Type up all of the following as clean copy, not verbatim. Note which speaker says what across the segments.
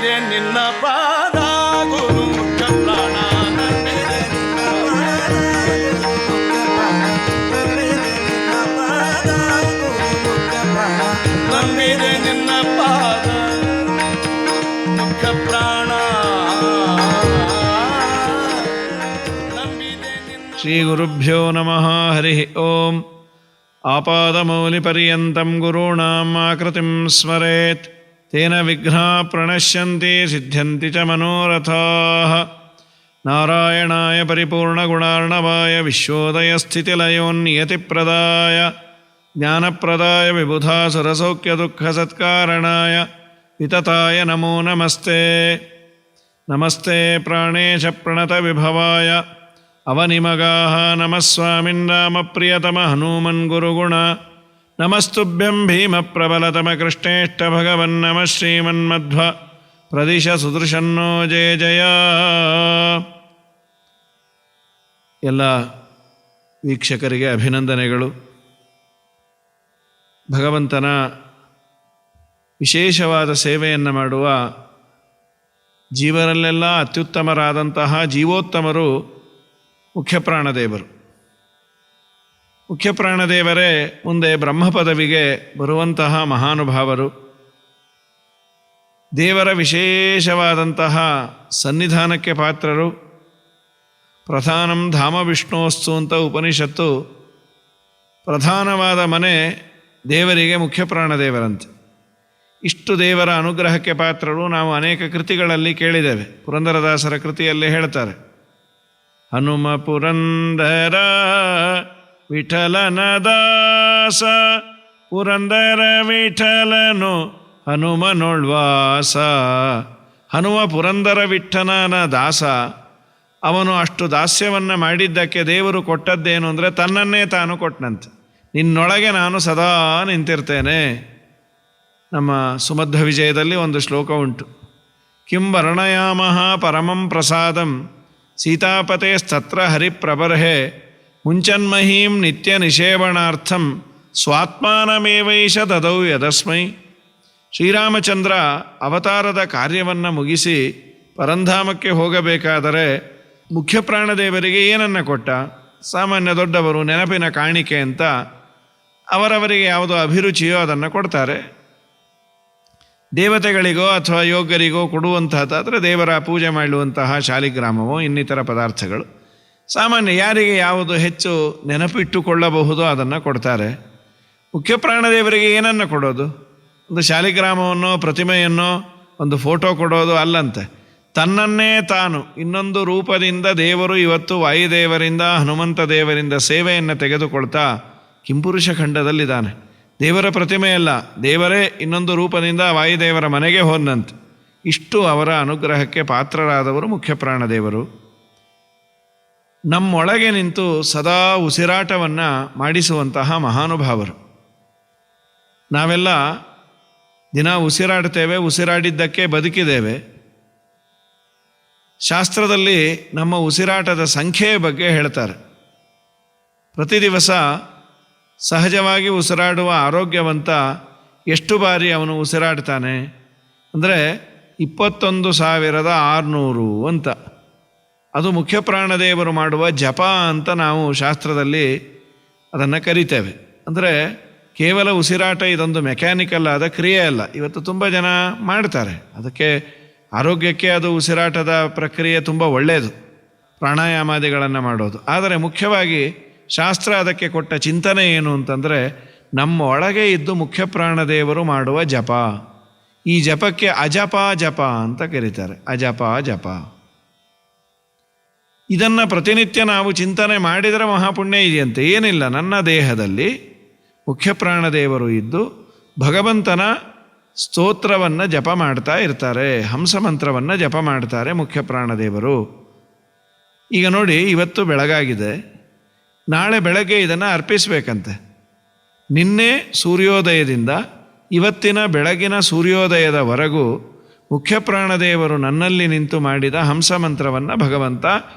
Speaker 1: ನಂಬಿದೆ ನಿನ್ನ ಪಾದ ಗುರು ಮುಖ್ಯ ಪ್ರಾಣ, ನಂಬಿದೆ ನಿನ್ನ ಪಾದ ನಂಬಿದೆ ನಿನ್ನ ಪಾದ ಮುಖ್ಯ ಪ್ರಾಣ.
Speaker 2: ಶ್ರೀ ಗುರುಭ್ಯೋ ನಮಃ. ಹರಿ ಓಂ. ಆಪಾದಮೌಲಿಪರ್ಯಂತಂ ಗುರುಣಾಂ ಆಕೃತಿಂ ಸ್ಮರೇತ್ ತೇನ ವಿಘ್ನಾಃ ಪ್ರಣಶ್ಯಂತಿ ಸಿದ್ಧ್ಯಂತಿ ಚ ಮನೋರಥಾಃ. ನಾರಾಯಣಾಯ ಪರಿಪೂರ್ಣಗುಣಾರ್ಣವಾಯ ವಿಶ್ವೋದಯಸ್ಥಿತಿಲಯೋನ್ನಿಯತಿಪ್ರದಾಯ ಜ್ಞಾನಪ್ರದಾಯ ವಿಬುಧಾಸುರಸೌಖ್ಯದುಃಖಸತ್ಕಾರಣಾಯ ವಿತತಾಯ ನಮೋ ನಮಸ್ತೆ. ನಮಸ್ತೆ ಪ್ರಾಣೇಶ ಪ್ರಣತವಿಭವಾಯ ಅವನಿಮಗಾಃ ನಮಃ ಸ್ವಾಮಿನ್ ರಾಮಪ್ರಿಯತಮ ಹನುಮನ್ ಗುರುಗುಣ. ನಮಸ್ತುಭ್ಯಂ ಭೀಮಪ್ರಬಲತಮ ಕೃಷ್ಣೇಷ್ಟ ಭಗವನ್ ನಮಃ ಶ್ರೀಮನ್ಮಧ್ವ ಪ್ರದಿಶ ಸುದೃಶನ್ನೋ ಜಯ ಜಯ. ಎಲ್ಲ ವೀಕ್ಷಕರಿಗೆ ಅಭಿನಂದನೆಗಳು. ಭಗವಂತನ ವಿಶೇಷವಾದ ಸೇವೆಯನ್ನು ಮಾಡುವ ಜೀವರಲ್ಲೆಲ್ಲ ಅತ್ಯುತ್ತಮರಾದಂತಹ ಜೀವೋತ್ತಮರು ಮುಖ್ಯಪ್ರಾಣದೇವರು. ಮುಖ್ಯಪ್ರಾಣದೇವರೇ ಮುಂದೆ ಬ್ರಹ್ಮ ಪದವಿಗೆ ಬರುವಂತಹ ಮಹಾನುಭಾವರು. ದೇವರ ವಿಶೇಷವಾದಂತಹ ಸನ್ನಿಧಾನಕ್ಕೆ ಪಾತ್ರರು. ಪ್ರಧಾನಂ ಧಾಮ ವಿಷ್ಣೋಸ್ತು ಅಂತ ಉಪನಿಷತ್ತು ಪ್ರಧಾನವಾದ ಮನೆ ದೇವರಿಗೆ ಮುಖ್ಯಪ್ರಾಣದೇವರಂತೆ. ಇಷ್ಟು ದೇವರ ಅನುಗ್ರಹಕ್ಕೆ ಪಾತ್ರರು. ನಾವು ಅನೇಕ ಕೃತಿಗಳಲ್ಲಿ ಕೇಳಿದ್ದೇವೆ. ಪುರಂದರದಾಸರ ಕೃತಿಯಲ್ಲಿ ಹೇಳ್ತಾರೆ, ಹನುಮ ಪುರಂದರ ವಿಠಲನ ದಾಸ, ಪುರಂದರ ವಿಠಲನು ಹನುಮನೊಳ್ವಾಸ. ಹನುಮ ಪುರಂದರ ವಿಠಲನ ದಾಸ. ಅವನು ಅಷ್ಟು ದಾಸ್ಯವನ್ನು ಮಾಡಿದ್ದಕ್ಕೆ ದೇವರು ಕೊಟ್ಟದ್ದೇನು ಅಂದರೆ ತನ್ನನ್ನೇ ತಾನು ಕೊಟ್ಟನಂತೆ. ನಿನ್ನೊಳಗೆ ನಾನು ಸದಾ ನಿಂತಿರ್ತೇನೆ. ನಮ್ಮ ಸುಮಧ್ವ ವಿಜಯದಲ್ಲಿ ಒಂದು ಶ್ಲೋಕ ಉಂಟು. ಕಿಂ ವರ್ಣಯಾಮಃ ಪರಮಂ ಪ್ರಸಾದಂ ಸೀತಾಪತೆ ಸ್ತತ್ರ ಹರಿಪ್ರಬರ್ಹೆ ಮುಂಚನ್ಮಹೀಂ ನಿತ್ಯ ನಿಷೇವಣಾರ್ಥಂ ಸ್ವಾತ್ಮಾನಮೇವೈಷ ದದೌ ಯದಸ್ಮೈ. ಶ್ರೀರಾಮಚಂದ್ರ ಅವತಾರದ ಕಾರ್ಯವನ್ನು ಮುಗಿಸಿ ಪರಂಧಾಮಕ್ಕೆ ಹೋಗಬೇಕಾದರೆ ಮುಖ್ಯಪ್ರಾಣದೇವರಿಗೆ ಏನನ್ನು ಕೊಟ್ಟ? ಸಾಮಾನ್ಯ ದೊಡ್ಡವರು ನೆನಪಿನ ಕಾಣಿಕೆ ಅಂತ ಅವರವರಿಗೆ ಯಾವುದೋ ಅಭಿರುಚಿಯೋ ಅದನ್ನು ಕೊಡ್ತಾರೆ. ದೇವತೆಗಳಿಗೋ ಅಥವಾ ಯೋಗ್ಯರಿಗೋ ಕೊಡುವಂತಹದ್ದಾದರೆ ದೇವರ ಪೂಜೆ ಮಾಡುವಂತಹ ಶಾಲಿಗ್ರಾಮವೋ ಇನ್ನಿತರ ಪದಾರ್ಥಗಳು. ಸಾಮಾನ್ಯ ಯಾರಿಗೆ ಯಾವುದು ಹೆಚ್ಚು ನೆನಪಿಟ್ಟುಕೊಳ್ಳಬಹುದೋ ಅದನ್ನು ಕೊಡ್ತಾರೆ. ಮುಖ್ಯಪ್ರಾಣದೇವರಿಗೆ ಏನನ್ನು ಕೊಡೋದು? ಒಂದು ಶಾಲಿಗ್ರಾಮವನ್ನೋ ಪ್ರತಿಮೆಯನ್ನೋ ಒಂದು ಫೋಟೋ ಕೊಡೋದು ಅಲ್ಲಂತೆ. ತನ್ನನ್ನೇ ತಾನು ಇನ್ನೊಂದು ರೂಪದಿಂದ ದೇವರು ಇವತ್ತು ವಾಯುದೇವರಿಂದ ಹನುಮಂತ ದೇವರಿಂದ ಸೇವೆಯನ್ನು ತೆಗೆದುಕೊಳ್ತಾ ಕಿಂಪುರುಷ ಖಂಡದಲ್ಲಿದ್ದಾನೆ. ದೇವರ ಪ್ರತಿಮೆಯಲ್ಲ, ದೇವರೇ ಇನ್ನೊಂದು ರೂಪದಿಂದ ವಾಯುದೇವರ ಮನೆಗೆ ಹೋದಂತೆ. ಇಷ್ಟು ಅವರ ಅನುಗ್ರಹಕ್ಕೆ ಪಾತ್ರರಾದವರು ಮುಖ್ಯಪ್ರಾಣದೇವರು. ನಮ್ಮೊಳಗೆ ನಿಂತು ಸದಾ ಉಸಿರಾಟವನ್ನು ಮಾಡಿಸುವಂತಹ ಮಹಾನುಭಾವರು. ನಾವೆಲ್ಲ ದಿನ ಉಸಿರಾಡ್ತೇವೆ, ಉಸಿರಾಡಿದ್ದಕ್ಕೆ ಬದುಕಿದ್ದೇವೆ. ಶಾಸ್ತ್ರದಲ್ಲಿ ನಮ್ಮ ಉಸಿರಾಟದ ಸಂಖ್ಯೆಯ ಬಗ್ಗೆ ಹೇಳ್ತಾರೆ. ಪ್ರತಿ ದಿವಸ ಸಹಜವಾಗಿ ಉಸಿರಾಡುವ ಆರೋಗ್ಯವಂತ ಎಷ್ಟು ಬಾರಿ ಅವನು ಉಸಿರಾಡ್ತಾನೆ ಅಂದರೆ 21,600 ಅಂತ. ಅದು ಮುಖ್ಯಪ್ರಾಣದೇವರು ಮಾಡುವ ಜಪ ಅಂತ ನಾವು ಶಾಸ್ತ್ರದಲ್ಲಿ ಅದನ್ನು ಕರಿತೇವೆ. ಅಂದರೆ ಕೇವಲ ಉಸಿರಾಟ ಇದೊಂದು ಮೆಕ್ಯಾನಿಕಲ್ ಆದ ಕ್ರಿಯೆ ಅಲ್ಲ. ಇವತ್ತು ತುಂಬ ಜನ ಮಾಡ್ತಾರೆ. ಅದಕ್ಕೆ ಆರೋಗ್ಯಕ್ಕೆ ಅದು ಉಸಿರಾಟದ ಪ್ರಕ್ರಿಯೆ ತುಂಬ ಒಳ್ಳೆಯದು, ಪ್ರಾಣಾಯಾಮಾದಿಗಳನ್ನು ಮಾಡೋದು. ಆದರೆ ಮುಖ್ಯವಾಗಿ ಶಾಸ್ತ್ರ ಅದಕ್ಕೆ ಕೊಟ್ಟ ಚಿಂತನೆ ಏನು ಅಂತಂದರೆ ನಮ್ಮ ಒಳಗೆ ಇದ್ದು ಮುಖ್ಯಪ್ರಾಣದೇವರು ಮಾಡುವ ಜಪ. ಈ ಜಪಕ್ಕೆ ಅಜಪ ಜಪ ಅಂತ ಕರೀತಾರೆ. ಅಜಪ ಜಪ. ಇದನ್ನು ಪ್ರತಿನಿತ್ಯ ನಾವು ಚಿಂತನೆ ಮಾಡಿದರೆ ಮಹಾಪುಣ್ಯ ಇದೆಯಂತೆ. ಏನಿಲ್ಲ, ನನ್ನ ದೇಹದಲ್ಲಿ ಮುಖ್ಯಪ್ರಾಣದೇವರು ಇದ್ದು ಭಗವಂತನ ಸ್ತೋತ್ರವನ್ನು ಜಪ ಮಾಡ್ತಾ ಇರ್ತಾರೆ, ಹಂಸ ಮಂತ್ರವನ್ನು ಜಪ ಮಾಡ್ತಾರೆ ಮುಖ್ಯಪ್ರಾಣದೇವರು. ಈಗ ನೋಡಿ, ಇವತ್ತು ಬೆಳಗಾಗಿದೆ, ನಾಳೆ ಬೆಳಗ್ಗೆ ಇದನ್ನು ಅರ್ಪಿಸಬೇಕಂತೆ. ನಿನ್ನೆ ಸೂರ್ಯೋದಯದಿಂದ ಇವತ್ತಿನ ಬೆಳಗಿನ ಸೂರ್ಯೋದಯದವರೆಗೂ ಮುಖ್ಯಪ್ರಾಣದೇವರು ನನ್ನಲ್ಲಿ ನಿಂತು ಮಾಡಿದ ಹಂಸ ಮಂತ್ರವನ್ನು ಭಗವಂತ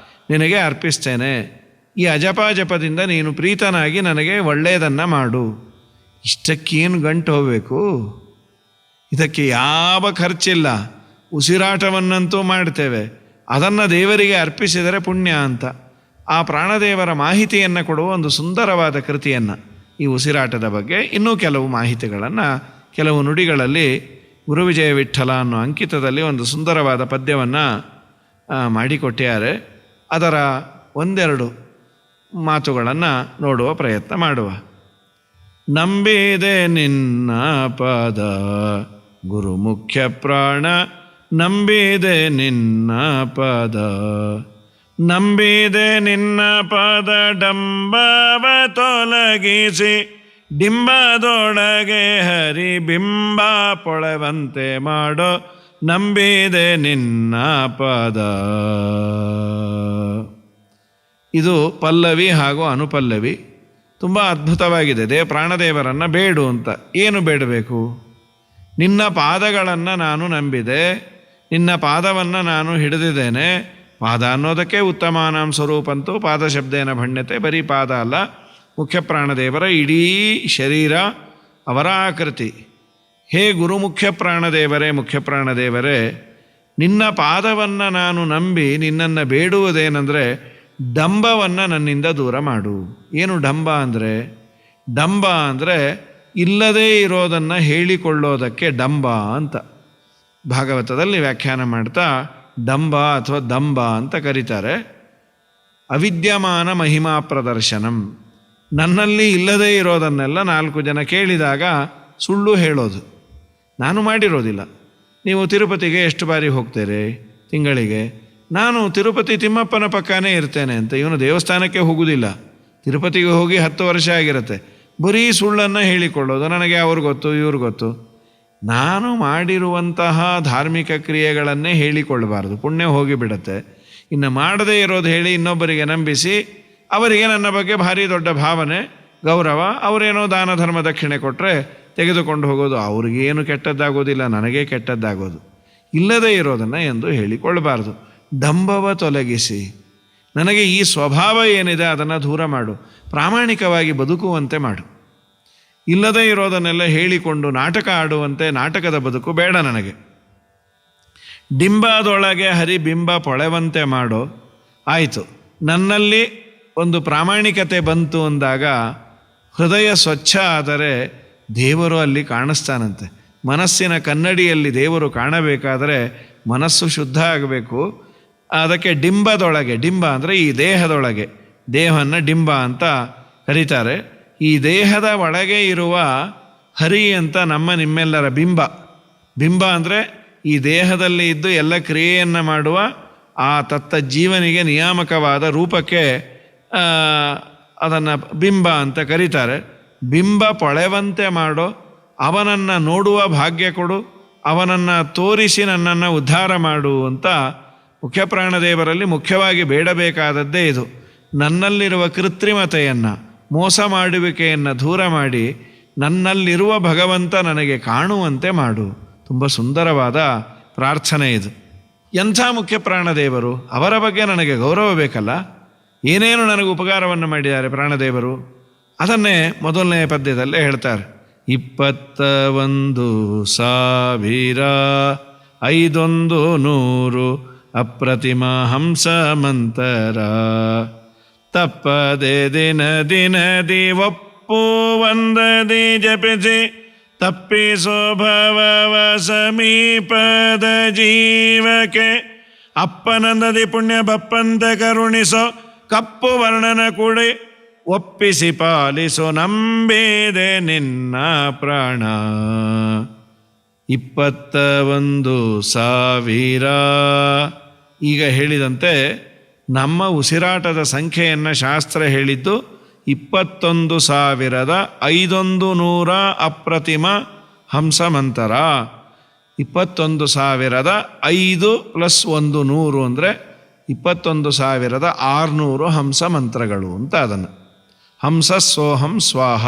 Speaker 2: ನಿನಗೆ ಅರ್ಪಿಸ್ತೇನೆ. ಈ ಅಜಪಾಜಪದಿಂದ ನೀನು ಪ್ರೀತನಾಗಿ ನನಗೆ ಒಳ್ಳೆಯದನ್ನು ಮಾಡು. ಇಷ್ಟಕ್ಕೇನು ಗಂಟು ಹೋಗಬೇಕು? ಇದಕ್ಕೆ ಯಾವ ಖರ್ಚಿಲ್ಲ. ಉಸಿರಾಟವನ್ನಂತೂ ಮಾಡ್ತೇವೆ, ಅದನ್ನು ದೇವರಿಗೆ ಅರ್ಪಿಸಿದರೆ ಪುಣ್ಯ ಅಂತ. ಆ ಪ್ರಾಣದೇವರ ಮಾಹಿತಿಯನ್ನು ಕೊಡುವ ಒಂದು ಸುಂದರವಾದ ಕೃತಿಯನ್ನು, ಈ ಉಸಿರಾಟದ ಬಗ್ಗೆ ಇನ್ನೂ ಕೆಲವು ಮಾಹಿತಿಗಳನ್ನು ಕೆಲವು ನುಡಿಗಳಲ್ಲಿ ಗುರುವಿಜಯ ವಿಠಲ ಅನ್ನೋ ಅಂಕಿತದಲ್ಲಿ ಒಂದು ಸುಂದರವಾದ ಪದ್ಯವನ್ನು ಮಾಡಿಕೊಟ್ಟಿದ್ದಾರೆ. ಅದರ ಒಂದೆರಡು ಮಾತುಗಳನ್ನು ನೋಡುವ ಪ್ರಯತ್ನ ಮಾಡುವ. ನಂಬಿದೆ ನಿನ್ನ ಪದ ಗುರು ಮುಖ್ಯ ಪ್ರಾಣ, ನಂಬಿದೆ ನಿನ್ನ ಪದ, ನಂಬಿದೆ ನಿನ್ನ ಪದ ಡಂಬವ ತೊಲಗಿಸಿ, ಡಿಂಬದೊಳಗೆ ಹರಿ ಬಿಂಬ ಪೊಳೆವಂತೆ ಮಾಡೋ, ನಂಬಿದೆ ನಿನ್ನ ಪದ. ಇದು ಪಲ್ಲವಿ ಹಾಗೂ ಅನುಪಲ್ಲವಿ. ತುಂಬ ಅದ್ಭುತವಾಗಿದೆ. ಪ್ರಾಣದೇವರನ್ನು ಬೇಡು ಅಂತ. ಏನು ಬೇಡಬೇಕು? ನಿನ್ನ ಪಾದಗಳನ್ನು ನಾನು ನಂಬಿದೆ, ನಿನ್ನ ಪಾದವನ್ನು ನಾನು ಹಿಡಿದಿದ್ದೇನೆ. ಪಾದ ಅನ್ನೋದಕ್ಕೆ ಉತ್ತಮಾನಾಂ ಸ್ವರೂಪಂತೂ ಪಾದ ಶಬ್ದೇನ ಭಣ್ಯತೆ. ಬರೀ ಪಾದ ಅಲ್ಲ, ಮುಖ್ಯ ಪ್ರಾಣದೇವರ ಇಡೀ ಶರೀರ, ಅವರ ಆಕೃತಿ. ಹೇ ಗುರು ಮುಖ್ಯ ಪ್ರಾಣದೇವರೇ, ಮುಖ್ಯ ಪ್ರಾಣದೇವರೇ, ನಿನ್ನ ಪಾದವನ್ನು ನಾನು ನಂಬಿ ನಿನ್ನನ್ನು ಬೇಡುವುದೇನೆಂದರೆ ಡಂಬವನ್ನು ನನ್ನಿಂದ ದೂರ ಮಾಡು. ಏನು ಡಂಬ ಅಂದರೆ? ಡಂಬ ಅಂದರೆ ಇಲ್ಲದೇ ಇರೋದನ್ನು ಹೇಳಿಕೊಳ್ಳೋದಕ್ಕೆ ಡಂಬ ಅಂತ ಭಾಗವತದಲ್ಲಿ ವ್ಯಾಖ್ಯಾನ ಮಾಡ್ತಾ ಡಂಬ ಅಥವಾ ದಂಬ ಅಂತ ಕರೀತಾರೆ. ಅವಿದ್ಯಮಾನ ಮಹಿಮಾ ಪ್ರದರ್ಶನಂ, ನನ್ನಲ್ಲಿ ಇಲ್ಲದೇ ಇರೋದನ್ನೆಲ್ಲ 4 ಜನ ಕೇಳಿದಾಗ ಸುಳ್ಳು ಹೇಳೋದು. ನಾನು ಮಾಡಿರೋದಿಲ್ಲ. ನೀವು ತಿರುಪತಿಗೆ ಎಷ್ಟು ಬಾರಿ ಹೋಗ್ತೀರಿ ತಿಂಗಳಿಗೆ? ನಾನು ತಿರುಪತಿ ತಿಮ್ಮಪ್ಪನ ಪಕ್ಕನೇ ಇರ್ತೇನೆ ಅಂತ. ಇವನು ದೇವಸ್ಥಾನಕ್ಕೆ ಹೋಗುವುದಿಲ್ಲ, ತಿರುಪತಿಗೆ ಹೋಗಿ 10 ವರ್ಷ ಆಗಿರುತ್ತೆ. ಬರೀ ಸುಳ್ಳನ್ನು ಹೇಳಿಕೊಳ್ಳೋದು. ನನಗೆ ಅವ್ರು ಗೊತ್ತು, ಇವ್ರು ಗೊತ್ತು. ನಾನು ಮಾಡಿರುವಂತಹ ಧಾರ್ಮಿಕ ಕ್ರಿಯೆಗಳನ್ನೇ ಹೇಳಿಕೊಳ್ಳಬಾರ್ದು, ಪುಣ್ಯ ಹೋಗಿಬಿಡತ್ತೆ. ಇನ್ನು ಮಾಡದೇ ಇರೋದು ಹೇಳಿ ಇನ್ನೊಬ್ಬರಿಗೆ ನಂಬಿಸಿ, ಅವರಿಗೆ ನನ್ನ ಬಗ್ಗೆ ಭಾರಿ ದೊಡ್ಡ ಭಾವನೆ, ಗೌರವ, ಅವರೇನೋ ದಾನ ಧರ್ಮ ದಕ್ಷಿಣೆ ಕೊಟ್ಟರೆ ತೆಗೆದುಕೊಂಡು ಹೋಗೋದು. ಅವ್ರಿಗೇನು ಕೆಟ್ಟದ್ದಾಗೋದಿಲ್ಲ, ನನಗೇ ಕೆಟ್ಟದ್ದಾಗೋದು. ಇಲ್ಲದೇ ಇರೋದನ್ನು ಎಂದು ಹೇಳಿಕೊಳ್ಳಬಾರ್ದು. ಡಂಬವ ತೊಲಗಿಸಿ, ನನಗೆ ಈ ಸ್ವಭಾವ ಏನಿದೆ ಅದನ್ನು ದೂರ ಮಾಡು, ಪ್ರಾಮಾಣಿಕವಾಗಿ ಬದುಕುವಂತೆ ಮಾಡು. ಇಲ್ಲದೇ ಇರೋದನ್ನೆಲ್ಲ ಹೇಳಿಕೊಂಡು ನಾಟಕ ಆಡುವಂತೆ ನಾಟಕದ ಬದುಕು ಬೇಡ ನನಗೆ. ಡಿಂಬದೊಳಗೆ ಹರಿಬಿಂಬ ಪೊಳೆವಂತೆ ಮಾಡೋ. ಆಯಿತು, ನನ್ನಲ್ಲಿ ಒಂದು ಪ್ರಾಮಾಣಿಕತೆ ಬಂತು ಅಂದಾಗ, ಹೃದಯ ಸ್ವಚ್ಛ ಆದರೆ ದೇವರು ಅಲ್ಲಿ ಕಾಣಿಸ್ತಾನಂತೆ. ಮನಸ್ಸಿನ ಕನ್ನಡಿಯಲ್ಲಿ ದೇವರು ಕಾಣಬೇಕಾದರೆ ಮನಸ್ಸು ಶುದ್ಧ ಆಗಬೇಕು. ಅದಕ್ಕೆ ಡಿಂಬದೊಳಗೆ, ಡಿಂಬ ಅಂದರೆ ಈ ದೇಹದೊಳಗೆ, ದೇಹವನ್ನು ಡಿಂಬ ಅಂತ ಕರೀತಾರೆ. ಈ ದೇಹದ ಒಳಗೆ ಇರುವ ಹರಿ ಅಂತ ನಿಮ್ಮೆಲ್ಲರ ಬಿಂಬ. ಬಿಂಬ ಅಂದರೆ ಈ ದೇಹದಲ್ಲಿ ಇದ್ದು ಎಲ್ಲ ಕ್ರಿಯೆಯನ್ನು ಮಾಡುವ ಆ ತತ್ತ ಜೀವನಿಗೆ ನಿಯಾಮಕವಾದ ರೂಪಕ್ಕೆ ಅದನ್ನು ಬಿಂಬ ಅಂತ ಕರೀತಾರೆ. ಬಿಂಬ ಪೊಳೆವಂತೆ ಮಾಡೋ, ಅವನನ್ನು ನೋಡುವ ಭಾಗ್ಯ ಕೊಡು, ಅವನನ್ನು ತೋರಿಸಿ ನನ್ನನ್ನು ಉದ್ಧಾರ ಮಾಡು ಅಂತ ಮುಖ್ಯ ಪ್ರಾಣದೇವರಲ್ಲಿ ಮುಖ್ಯವಾಗಿ ಬೇಡಬೇಕಾದದ್ದೇ ಇದು. ನನ್ನಲ್ಲಿರುವ ಕೃತ್ರಿಮತೆಯನ್ನು, ಮೋಸ ಮಾಡುವಿಕೆಯನ್ನು ದೂರ ಮಾಡಿ ನನ್ನಲ್ಲಿರುವ ಭಗವಂತ ನನಗೆ ಕಾಣುವಂತೆ ಮಾಡು. ತುಂಬ ಸುಂದರವಾದ ಪ್ರಾರ್ಥನೆ ಇದು. ಎಂಥ ಮುಖ್ಯ ಪ್ರಾಣದೇವರು, ಅವರ ಬಗ್ಗೆ ನನಗೆ ಗೌರವ ಬೇಕಲ್ಲ. ಏನೇನು ನನಗೆ ಉಪಕಾರವನ್ನು ಮಾಡಿದ್ದಾರೆ ಪ್ರಾಣದೇವರು, ಅದನ್ನೇ ಮೊದಲನೇ ಪದ್ಯದಲ್ಲೇ ಹೇಳ್ತಾರೆ. 21,500 ಅಪ್ರತಿಮ ಹಂಸ ಮಂತರ, ತಪ್ಪದೆ ದಿನ ದಿನದಿ ಒಪ್ಪು ವಂದದಿ ಜಪಿಸಿ, ತಪ್ಪಿಸೋ ಭವವ ಸಮೀಪದ ಜೀವಕ್ಕೆ, ಅಪ್ಪನಂದದಿ ಪುಣ್ಯ ಬಪ್ಪಂತ ಕರುಣಿಸೋ, ಕಪ್ಪು ವರ್ಣನ ಕೂಡಿ ಒಪ್ಪಿಸಿ ಪಾಲಿಸೋ, ನಂಬೇದೆ ನಿನ್ನ ಪ್ರಾಣ. 21,000. ಈಗ ಹೇಳಿದಂತೆ ನಮ್ಮ ಉಸಿರಾಟದ ಸಂಖ್ಯೆಯನ್ನು ಶಾಸ್ತ್ರ ಹೇಳಿದ್ದು 21,500 ಅಪ್ರತಿಮ ಹಂಸಮಂತರ. 21,005 + 100 ಅಂದರೆ 21,600 ಹಂಸ ಮಂತ್ರಗಳು ಅಂತ. ಅದನ್ನು ಹಂಸ ಸೋಹಂ ಸ್ವಾಹ.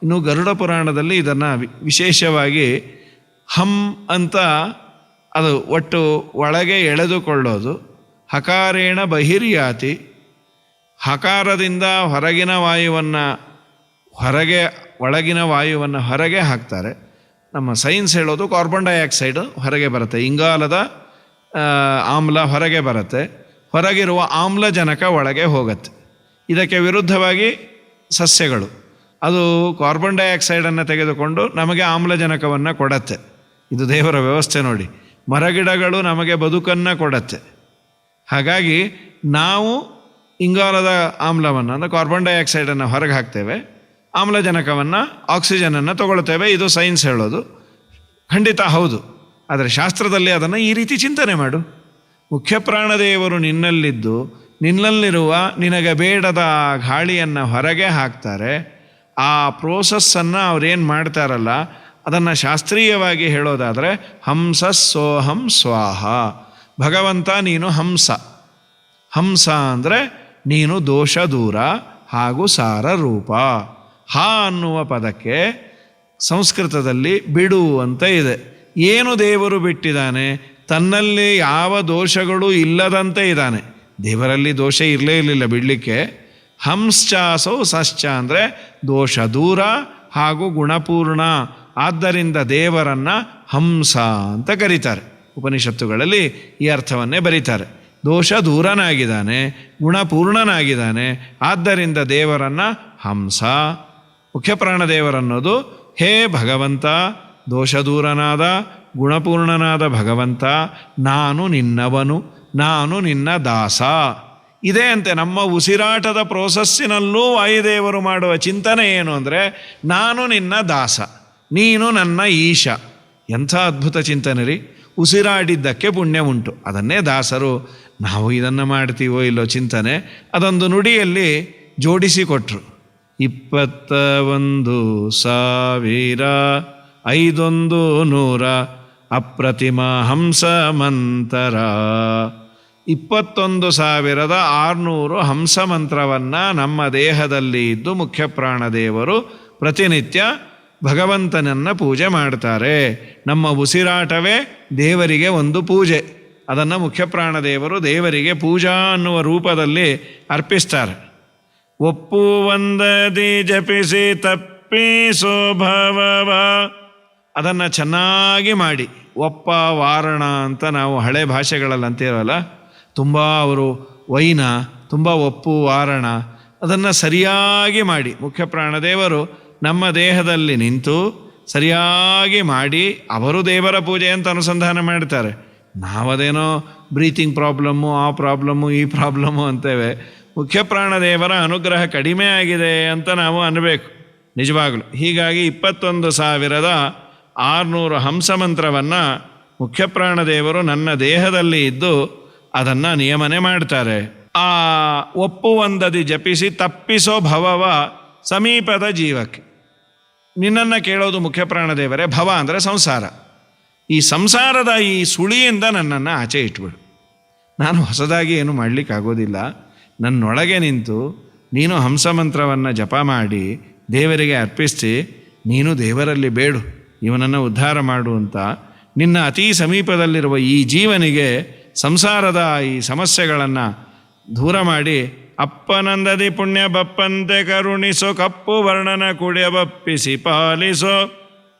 Speaker 2: ಇನ್ನು ಗರುಡ ಪುರಾಣದಲ್ಲಿ ಇದನ್ನು ವಿಶೇಷವಾಗಿ ಹಂ ಅಂತ, ಅದು ಒಟ್ಟು ಒಳಗೆ ಎಳೆದುಕೊಳ್ಳೋದು. ಹಕಾರೇಣ ಬಹಿರ್ಯಾತಿ, ಹಕಾರದಿಂದ ಹೊರಗಿನ ವಾಯುವನ್ನು ಹೊರಗೆ, ಒಳಗಿನ ವಾಯುವನ್ನು ಹೊರಗೆ ಹಾಕ್ತಾರೆ. ನಮ್ಮ ಸೈನ್ಸ್ ಹೇಳೋದು ಕಾರ್ಬನ್ ಡೈಆಕ್ಸೈಡ್ ಹೊರಗೆ ಬರುತ್ತೆ, ಇಂಗಾಲದ ಆಮ್ಲ ಹೊರಗೆ ಬರುತ್ತೆ, ಹೊರಗಿರುವ ಆಮ್ಲಜನಕ ಒಳಗೆ ಹೋಗುತ್ತೆ. ಇದಕ್ಕೆ ವಿರುದ್ಧವಾಗಿ ಸಸ್ಯಗಳು ಅದು ಕಾರ್ಬನ್ ಡೈಆಕ್ಸೈಡನ್ನು ತೆಗೆದುಕೊಂಡು ನಮಗೆ ಆಮ್ಲಜನಕವನ್ನು ಕೊಡತ್ತೆ. ಇದು ದೇವರ ವ್ಯವಸ್ಥೆ ನೋಡಿ. ಮರಗಿಡಗಳು ನಮಗೆ ಬದುಕನ್ನು ಕೊಡತ್ತೆ. ಹಾಗಾಗಿ ನಾವು ಇಂಗಾಲದ ಆಮ್ಲವನ್ನು ಅಂದರೆ ಕಾರ್ಬನ್ ಡೈಆಕ್ಸೈಡನ್ನು ಹೊರಗೆ ಹಾಕ್ತೇವೆ, ಆಮ್ಲಜನಕವನ್ನು ಆಕ್ಸಿಜನನ್ನು ತಗೊಳ್ತೇವೆ. ಇದು ಸೈನ್ಸ್ ಹೇಳೋದು ಖಂಡಿತ ಹೌದು. ಆದರೆ ಶಾಸ್ತ್ರದಲ್ಲಿ ಅದನ್ನು ಈ ರೀತಿ ಚಿಂತನೆ ಮಾಡು. ಮುಖ್ಯ ಪ್ರಾಣದೇವರು ನಿನ್ನಲ್ಲಿದ್ದು ನಿನ್ನಲ್ಲಿರುವ ನಿನಗೆ ಬೇಡದ ಗಾಳಿಯನ್ನು ಹೊರಗೆ ಹಾಕ್ತಾರೆ. ಆ ಪ್ರೋಸೆಸ್ಸನ್ನು ಅವ್ರೇನು ಮಾಡ್ತಾರಲ್ಲ ಅದನ್ನು ಶಾಸ್ತ್ರೀಯವಾಗಿ ಹೇಳೋದಾದರೆ ಹಂಸ ಸೋಹಂ ಸ್ವಾಹ. ಭಗವಂತ ನೀನು ಹಂಸ. ಹಂಸ ಅಂದರೆ ನೀನು ದೋಷ ದೂರ ಹಾಗೂ ಸಾರ ರೂಪ. ಹ ಅನ್ನುವ ಪದಕ್ಕೆ ಸಂಸ್ಕೃತದಲ್ಲಿ ಬಿಡು ಅಂತ ಇದೆ. ಏನು ದೇವರು ಬಿಟ್ಟಿದ್ದಾನೆ? ತನ್ನಲ್ಲಿ ಯಾವ ದೋಷಗಳು ಇಲ್ಲದಂತೆ ಇದ್ದಾನೆ. ದೇವರಲ್ಲಿ ದೋಷ ಇರಲೇ ಇರಲಿಲ್ಲ ಬಿಡಲಿಕ್ಕೆ. ಹಂಶ್ಚಾಸೌ ಸಶ್ಚ ಅಂದರೆ ದೋಷ ದೂರ ಹಾಗೂ ಗುಣಪೂರ್ಣ. ಆದ್ದರಿಂದ ದೇವರನ್ನು ಹಂಸ ಅಂತ ಕರೀತಾರೆ. ಉಪನಿಷತ್ತುಗಳಲ್ಲಿ ಈ ಅರ್ಥವನ್ನೇ ಬರೀತಾರೆ. ದೋಷ ದೂರನಾಗಿದ್ದಾನೆ, ಗುಣಪೂರ್ಣನಾಗಿದ್ದಾನೆ, ಆದ್ದರಿಂದ ದೇವರನ್ನು ಹಂಸ. ಮುಖ್ಯಪ್ರಾಣದೇವರನ್ನೋದು ಹೇ ಭಗವಂತ, ದೋಷ ದೂರನಾದ ಗುಣಪೂರ್ಣನಾದ ಭಗವಂತ, ನಾನು ನಿನ್ನವನು, ನಾನು ನಿನ್ನ ದಾಸ. ಇದೇ ಅಂತೆ ನಮ್ಮ ಉಸಿರಾಟದ ಪ್ರೋಸೆಸ್ಸಿನಲ್ಲೂ ವಾಯುದೇವರು ಮಾಡುವ ಚಿಂತನೆ ಏನು ಅಂದರೆ ನಾನು ನಿನ್ನ ದಾಸ, ನೀನು ನನ್ನ ಈಶ. ಎಂಥ ಅದ್ಭುತ ಚಿಂತನೆ ರೀ. ಉಸಿರಾಡಿದ್ದಕ್ಕೆ ಪುಣ್ಯ ಉಂಟು, ಅದನ್ನೇ ದಾಸರು. ನಾವು ಇದನ್ನು ಮಾಡ್ತೀವೋ ಇಲ್ಲೋ ಚಿಂತನೆ ಅದೊಂದು ನುಡಿಯಲ್ಲಿ ಜೋಡಿಸಿಕೊಟ್ರು. 21,500 ಅಪ್ರತಿಮ ಹಂಸ ಮಂತರ. 21,600 ಹಂಸ ಮಂತ್ರವನ್ನು ನಮ್ಮ ದೇಹದಲ್ಲಿ ಇದ್ದು ಮುಖ್ಯ ಪ್ರಾಣದೇವರು ಪ್ರತಿನಿತ್ಯ ಭಗವಂತನನ್ನು ಪೂಜೆ ಮಾಡ್ತಾರೆ. ನಮ್ಮ ಉಸಿರಾಟವೇ ದೇವರಿಗೆ ಒಂದು ಪೂಜೆ. ಅದನ್ನು ಮುಖ್ಯ ಪ್ರಾಣದೇವರು ದೇವರಿಗೆ ಪೂಜಾ ಅನ್ನುವ ರೂಪದಲ್ಲಿ ಅರ್ಪಿಸ್ತಾರೆ. ಒಪ್ಪುವಂದದಿ ಜಪಿಸಿ ತಪ್ಪಿಸೋ ಭವವ. ಅದನ್ನು ಚೆನ್ನಾಗಿ ಮಾಡಿ. ಒಪ್ಪ ವಾರಣ ಅಂತ ನಾವು ಹಳೆ ಭಾಷೆಗಳಲ್ಲಿ ಅಂತೀವಲ್ಲ, ತುಂಬ ಅವರು ವೈನ, ತುಂಬ ಒಪ್ಪು ವಾರಣ, ಅದನ್ನು ಸರಿಯಾಗಿ ಮಾಡಿ ಮುಖ್ಯ ಪ್ರಾಣದೇವರು ನಮ್ಮ ದೇಹದಲ್ಲಿ ನಿಂತು ಸರಿಯಾಗಿ ಮಾಡಿ ಅವರು ದೇವರ ಪೂಜೆ ಅಂತ ಅನುಸಂಧಾನ ಮಾಡ್ತಾರೆ. ನಾವದೇನೋ ಬ್ರೀತಿಂಗ್ ಪ್ರಾಬ್ಲಮ್ಮು, ಆ ಪ್ರಾಬ್ಲಮ್ಮು, ಈ ಪ್ರಾಬ್ಲಮ್ಮು ಅಂತೇವೆ. ಮುಖ್ಯ ಪ್ರಾಣದೇವರ ಅನುಗ್ರಹ ಕಡಿಮೆ ಆಗಿದೆ ಅಂತ ನಾವು ಅನ್ನಬೇಕು ನಿಜವಾಗಲೂ. ಹೀಗಾಗಿ 21,600 ಹಂಸ ಮಂತ್ರವನ್ನು ಮುಖ್ಯ ಪ್ರಾಣದೇವರು ನನ್ನ ದೇಹದಲ್ಲಿ ಇದ್ದು ಅದನ್ನು ನಿಯಮನೆ ಮಾಡ್ತಾರೆ. ಆ ಒಪ್ಪುವಂದದಿ ಜಪಿಸಿ ತಪ್ಪಿಸೋ ಭವವ ಸಮೀಪದ ಜೀವಕ್ಕೆ. ನಿನ್ನನ್ನು ಕೇಳೋದು ಮುಖ್ಯ ಪ್ರಾಣದೇವರೇ. ಭವ ಅಂದರೆ ಸಂಸಾರ. ಈ ಸಂಸಾರದ ಈ ಸುಳಿಯಿಂದ ನನ್ನನ್ನು ಆಚೆ ಇಟ್ಬಿಡು. ನಾನು ಹೊಸದಾಗಿ ಏನು ಮಾಡಲಿಕ್ಕಾಗೋದಿಲ್ಲ. ನನ್ನೊಳಗೆ ನಿಂತು ನೀನು ಹಂಸ ಮಂತ್ರವನ್ನು ಜಪ ಮಾಡಿ ದೇವರಿಗೆ ಅರ್ಪಿಸಿ ನೀನು ದೇವರಲ್ಲಿ ಬೇಡು, ಇವನನ್ನು ಉದ್ಧಾರ ಮಾಡು ಅಂತ. ನಿನ್ನ ಅತೀ ಸಮೀಪದಲ್ಲಿರುವ ಈ ಜೀವನಿಗೆ ಸಂಸಾರದ ಈ ಸಮಸ್ಯೆಗಳನ್ನು ದೂರ ಮಾಡಿ ಅಪ್ಪನಂದದಿ ಪುಣ್ಯ ಬಪ್ಪಂತೆ ಕರುಣಿಸೋ, ಕಪ್ಪು ವರ್ಣನ ಕುಡಿಯ ಬಪ್ಪಿಸಿ ಪಾಲಿಸೋ.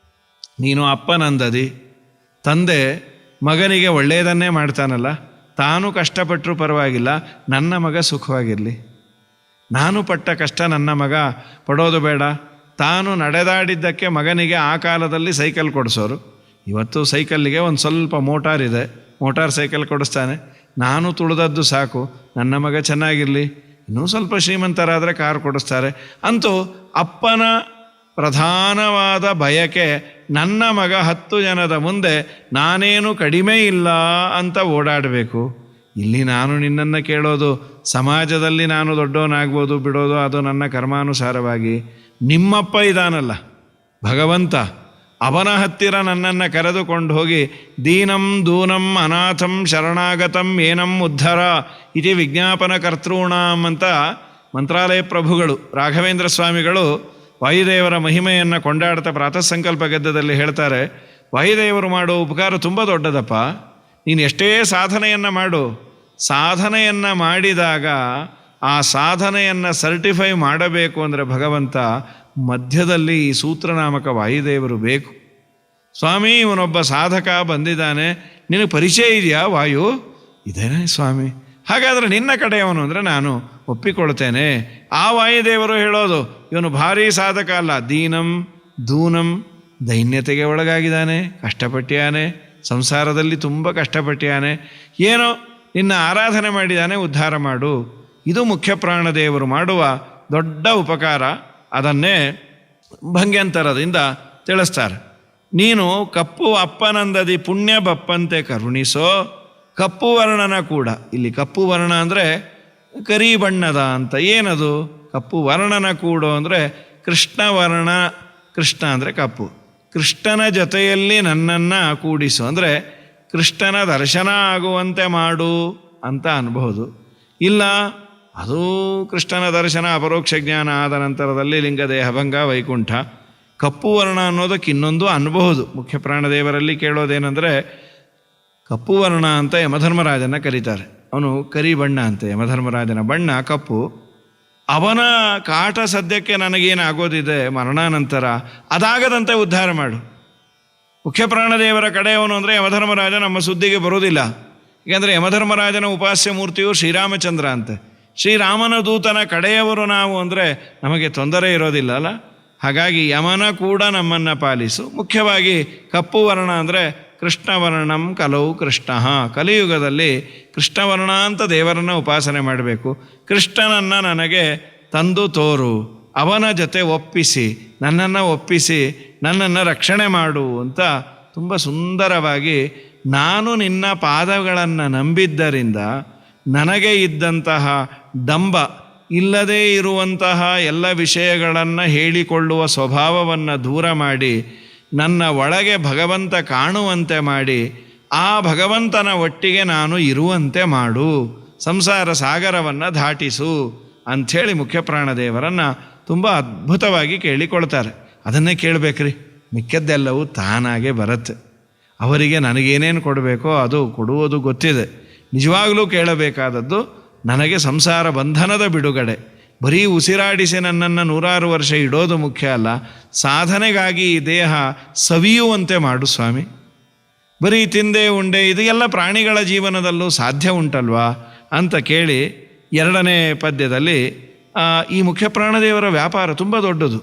Speaker 2: ನೀನು ಅಪ್ಪನಂದದಿ, ತಂದೆ ಮಗನಿಗೆ ಒಳ್ಳೆಯದನ್ನೇ ಮಾಡ್ತಾನಲ್ಲ, ತಾನು ಕಷ್ಟಪಟ್ಟರೂ ಪರವಾಗಿಲ್ಲ, ನನ್ನ ಮಗ ಸುಖವಾಗಿರಲಿ. ನಾನು ಪಟ್ಟ ಕಷ್ಟ ನನ್ನ ಮಗ ಪಡೋದು ಬೇಡ. ತಾನು ನಡೆದಾಡಿದ್ದಕ್ಕೆ ಮಗನಿಗೆ ಆ ಕಾಲದಲ್ಲಿ ಸೈಕಲ್ ಕೊಡಿಸೋರು. ಇವತ್ತು ಸೈಕಲ್ಲಿಗೆ ಒಂದು ಸ್ವಲ್ಪ ಮೋಟಾರ್ ಇದೆ, ಮೋಟಾರ್ ಸೈಕಲ್ ಕೊಡಿಸ್ತಾನೆ. ನಾನು ತುಳಿದದ್ದು ಸಾಕು, ನನ್ನ ಮಗ ಚೆನ್ನಾಗಿರಲಿ. ಇನ್ನೂ ಸ್ವಲ್ಪ ಶ್ರೀಮಂತರಾದರೆ ಕಾರ್ ಕೊಡಿಸ್ತಾರೆ. ಅಂತೂ ಅಪ್ಪನ ಪ್ರಧಾನವಾದ ಬಯಕೆ ನನ್ನ ಮಗ 10 ಜನದ ಮುಂದೆ ನಾನೇನು ಕಡಿಮೆ ಇಲ್ಲ ಅಂತ ಓಡಾಡಬೇಕು. ಇಲ್ಲಿ ನಾನು ನಿನ್ನನ್ನು ಕೇಳೋದು ಸಮಾಜದಲ್ಲಿ ನಾನು ದೊಡ್ಡವನಾಗ್ಬೋದು ಬಿಡೋದು ಅದು ನನ್ನ ಕರ್ಮಾನುಸಾರವಾಗಿ. ನಿಮ್ಮಪ್ಪ ಇದಾನಲ್ಲ ಭಗವಂತ, ಅವನ ಹತ್ತಿರ ನನ್ನನ್ನು ಕರೆದುಕೊಂಡು ಹೋಗಿ ದೀನಂ ದೂನಂ ಅನಾಥಂ ಶರಣಾಗತಂ ಏನಂ ಉದ್ಧರ ಇತಿ ವಿಜ್ಞಾಪನ ಕರ್ತೃಣಾಂ ಅಂತ ಮಂತ್ರಾಲಯ ಪ್ರಭುಗಳು ರಾಘವೇಂದ್ರ ಸ್ವಾಮಿಗಳು ವಾಯುದೇವರ ಮಹಿಮೆಯನ್ನು ಕೊಂಡಾಡ್ತಾ ಪ್ರಾತಃ ಸಂಕಲ್ಪ ಗದ್ಯದಲ್ಲಿ ಹೇಳ್ತಾರೆ. ವಾಯುದೇವರು ಮಾಡೋ ಉಪಕಾರ ತುಂಬ ದೊಡ್ಡದಪ್ಪ. ನೀನು ಎಷ್ಟೇ ಸಾಧನೆಯನ್ನು ಮಾಡು, ಸಾಧನೆಯನ್ನು ಮಾಡಿದಾಗ ಆ ಸಾಧನೆಯನ್ನು ಸರ್ಟಿಫೈ ಮಾಡಬೇಕು ಅಂದರೆ ಭಗವಂತ ಮಧ್ಯದಲ್ಲಿ ಈ ಸೂತ್ರನಾಮಕ ವಾಯುದೇವರು ಬೇಕು. ಸ್ವಾಮಿ ಇವನೊಬ್ಬ ಸಾಧಕ ಬಂದಿದ್ದಾನೆ, ನಿನಗೆ ಪರಿಚಯ ಇದೆಯಾ ವಾಯು? ಇದೇನೇ ಸ್ವಾಮಿ. ಹಾಗಾದರೆ ನಿನ್ನ ಕಡೆಯವನು ಅಂದರೆ ನಾನು ಒಪ್ಪಿಕೊಳ್ತೇನೆ. ಆ ವಾಯುದೇವರು ಹೇಳೋದು, ಇವನು ಭಾರೀ ಸಾಧಕ ಅಲ್ಲ, ದೀನಂ ದೂನಂ, ದೈನ್ಯತೆಗೆ ಒಳಗಾಗಿದ್ದಾನೆ, ಕಷ್ಟಪಟ್ಟಿಯಾನೆ, ಸಂಸಾರದಲ್ಲಿ ತುಂಬ ಕಷ್ಟಪಟ್ಟಿಯಾನೆ, ಏನೋ ನಿನ್ನ ಆರಾಧನೆ ಮಾಡಿದ್ದಾನೆ, ಉದ್ಧಾರ ಮಾಡು. ಇದು ಮುಖ್ಯ ಪ್ರಾಣದೇವರು ಮಾಡುವ ದೊಡ್ಡ ಉಪಕಾರ. ಅದನ್ನೇ ಭಂಗ್ಯಂತರದಿಂದ ತಿಳಿಸ್ತಾರೆ. ನೀನು ಕಪ್ಪು ಅಪ್ಪನಂದದಿ ಪುಣ್ಯ ಬಪ್ಪಂತೆ ಕರುಣಿಸೋ. ಕಪ್ಪು ವರ್ಣನ ಕೂಡ, ಇಲ್ಲಿ ಕಪ್ಪು ವರ್ಣ ಅಂದರೆ ಕರಿ ಬಣ್ಣದ ಅಂತ. ಏನದು ಕಪ್ಪು ವರ್ಣನ ಕೂಡೋ ಅಂದರೆ ಕೃಷ್ಣವರ್ಣ, ಕೃಷ್ಣ ಅಂದರೆ ಕಪ್ಪು. ಕೃಷ್ಣನ ಜೊತೆಯಲ್ಲಿ ನನ್ನನ್ನು ಕೂಡಿಸು ಅಂದರೆ ಕೃಷ್ಣನ ದರ್ಶನ ಆಗುವಂತೆ ಮಾಡು ಅಂತ ಅನ್ಬಹುದು. ಇಲ್ಲ, ಅದು ಕೃಷ್ಣನ ದರ್ಶನ ಅಪರೋಕ್ಷ ಜ್ಞಾನ ಆದ ನಂತರದಲ್ಲಿ ಲಿಂಗದೇಹಭಂಗ ವೈಕುಂಠ. ಕಪ್ಪು ವರ್ಣ ಅನ್ನೋದಕ್ಕೆ ಇನ್ನೊಂದು ಅನ್ಬಹುದು. ಮುಖ್ಯ ಪ್ರಾಣದೇವರಲ್ಲಿ ಕೇಳೋದೇನೆಂದರೆ, ಕಪ್ಪು ವರ್ಣ ಅಂತ ಯಮಧರ್ಮರಾಜನ ಕರೀತಾರೆ. ಅವನು ಕರಿ ಬಣ್ಣ ಅಂತೆ, ಯಮಧರ್ಮರಾಜನ ಬಣ್ಣ ಕಪ್ಪು. ಅವನ ಕಾಟ ಸದ್ಯಕ್ಕೆ ನನಗೇನಾಗೋದಿದೆ ಮರಣಾನಂತರ, ಅದಾಗದಂತೆ ಉದ್ಧಾರ ಮಾಡು. ಮುಖ್ಯ ಪ್ರಾಣದೇವರ ಕಡೆಯವನು ಅಂದರೆ ಯಮಧರ್ಮರಾಜ ನಮ್ಮ ಸುದ್ದಿಗೆ ಬರೋದಿಲ್ಲ. ಏಕೆಂದರೆ ಯಮಧರ್ಮರಾಜನ ಉಪಾಸ್ಯ ಮೂರ್ತಿಯು ಶ್ರೀರಾಮಚಂದ್ರ ಅಂತೆ. ಶ್ರೀರಾಮನ ದೂತನ ಕಡೆಯವರು ನಾವು ಅಂದರೆ ನಮಗೆ ತೊಂದರೆ ಇರೋದಿಲ್ಲ ಅಲ್ಲ. ಹಾಗಾಗಿ ಯಮನ ಕೂಡ ನಮ್ಮನ್ನು ಪಾಲಿಸು. ಮುಖ್ಯವಾಗಿ ಕಪ್ಪು ವರ್ಣ ಅಂದರೆ ಕೃಷ್ಣವರ್ಣಂ ಕಲೌ ಕೃಷ್ಣ. ಕಲಿಯುಗದಲ್ಲಿ ಕೃಷ್ಣವರ್ಣ ಅಂತ ದೇವರನ್ನು ಉಪಾಸನೆ ಮಾಡಬೇಕು. ಕೃಷ್ಣನನ್ನು ನನಗೆ ತಂದು ತೋರು, ಅವನ ಜೊತೆ ಒಪ್ಪಿಸಿ, ನನ್ನನ್ನು ಒಪ್ಪಿಸಿ, ನನ್ನನ್ನು ರಕ್ಷಣೆ ಮಾಡು ಅಂತ ತುಂಬ ಸುಂದರವಾಗಿ, ನಾನು ನಿನ್ನ ಪಾದಗಳನ್ನು ನಂಬಿದ್ದರಿಂದ ನನಗೆ ಇದ್ದಂತಹ ಡಂಬ, ಇಲ್ಲದೇ ಇರುವಂತಹ ಎಲ್ಲ ವಿಷಯಗಳನ್ನು ಹೇಳಿಕೊಳ್ಳುವ ಸ್ವಭಾವವನ್ನು ದೂರ ಮಾಡಿ ನನ್ನ ಒಳಗೆ ಭಗವಂತ ಕಾಣುವಂತೆ ಮಾಡಿ, ಆ ಭಗವಂತನ ಒಟ್ಟಿಗೆ ನಾನು ಇರುವಂತೆ ಮಾಡು, ಸಂಸಾರ ಸಾಗರವನ್ನು ದಾಟಿಸು ಅಂಥೇಳಿ ಮುಖ್ಯ ಪ್ರಾಣದೇವರನ್ನು ತುಂಬ ಅದ್ಭುತವಾಗಿ ಕೇಳಿಕೊಳ್ತಾರೆ. ಅದನ್ನೇ ಕೇಳಬೇಕ್ರಿ, ಮಿಕ್ಕದ್ದೆಲ್ಲವೂ ತಾನಾಗೆ ಬರುತ್ತೆ. ಅವರಿಗೆ ನನಗೇನೇನು ಕೊಡಬೇಕೋ ಅದು ಕೊಡುವುದು ಗೊತ್ತಿದೆ. ನಿಜವಾಗಲೂ ಕೇಳಬೇಕಾದದ್ದು ನನಗೆ ಸಂಸಾರ ಬಂಧನದ ಬಿಡುಗಡೆ. ಬರೀ ಉಸಿರಾಡಿಸಿ ನನ್ನನ್ನು 106 ವರ್ಷ ಇಡೋದು ಮುಖ್ಯ ಅಲ್ಲ, ಸಾಧನೆಗಾಗಿ ಈ ದೇಹ ಸವಿಯುವಂತೆ ಮಾಡು ಸ್ವಾಮಿ. ಬರೀ ತಿಂದೆ ಉಂಡೆ ಇದು ಎಲ್ಲ ಪ್ರಾಣಿಗಳ ಜೀವನದಲ್ಲೂ ಸಾಧ್ಯ ಉಂಟಲ್ವಾ ಅಂತ ಕೇಳಿ 2ನೇ ಪದ್ಯದಲ್ಲಿ ಈ ಮುಖ್ಯ ಪ್ರಾಣದೇವರ ವ್ಯಾಪಾರ ತುಂಬ ದೊಡ್ಡದು.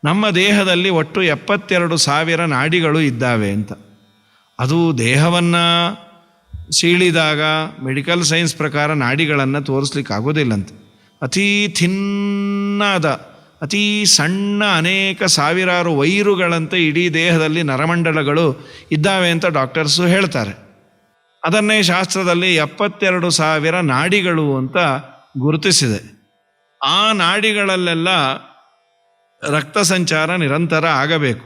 Speaker 2: ನಮ್ಮ ದೇಹದಲ್ಲಿ ಒಟ್ಟು 72,000 ನಾಡಿಗಳು ಇದ್ದಾವೆ ಅಂತ. ಅದು ದೇಹವನ್ನು ಸೀಳಿದಾಗ ಮೆಡಿಕಲ್ ಸೈನ್ಸ್ ಪ್ರಕಾರ ನಾಡಿಗಳನ್ನು ತೋರಿಸ್ಲಿಕ್ಕೆ ಆಗೋದಿಲ್ಲಂತೆ. ಅತೀ ಥಿನ್ನಾದ, ಅತೀ ಸಣ್ಣ ಅನೇಕ ಸಾವಿರಾರು ವೈರುಗಳಂತೆ ಇಡೀ ದೇಹದಲ್ಲಿ ನರಮಂಡಲಗಳು ಇದ್ದಾವೆ ಅಂತ ಡಾಕ್ಟರ್ಸು ಹೇಳ್ತಾರೆ. ಅದನ್ನೇ ಶಾಸ್ತ್ರದಲ್ಲಿ 72,000 ನಾಡಿಗಳು ಅಂತ ಗುರುತಿಸಿದೆ. ಆ ನಾಡಿಗಳಲ್ಲೆಲ್ಲ ರಕ್ತ ಸಂಚಾರ ನಿರಂತರ ಆಗಬೇಕು.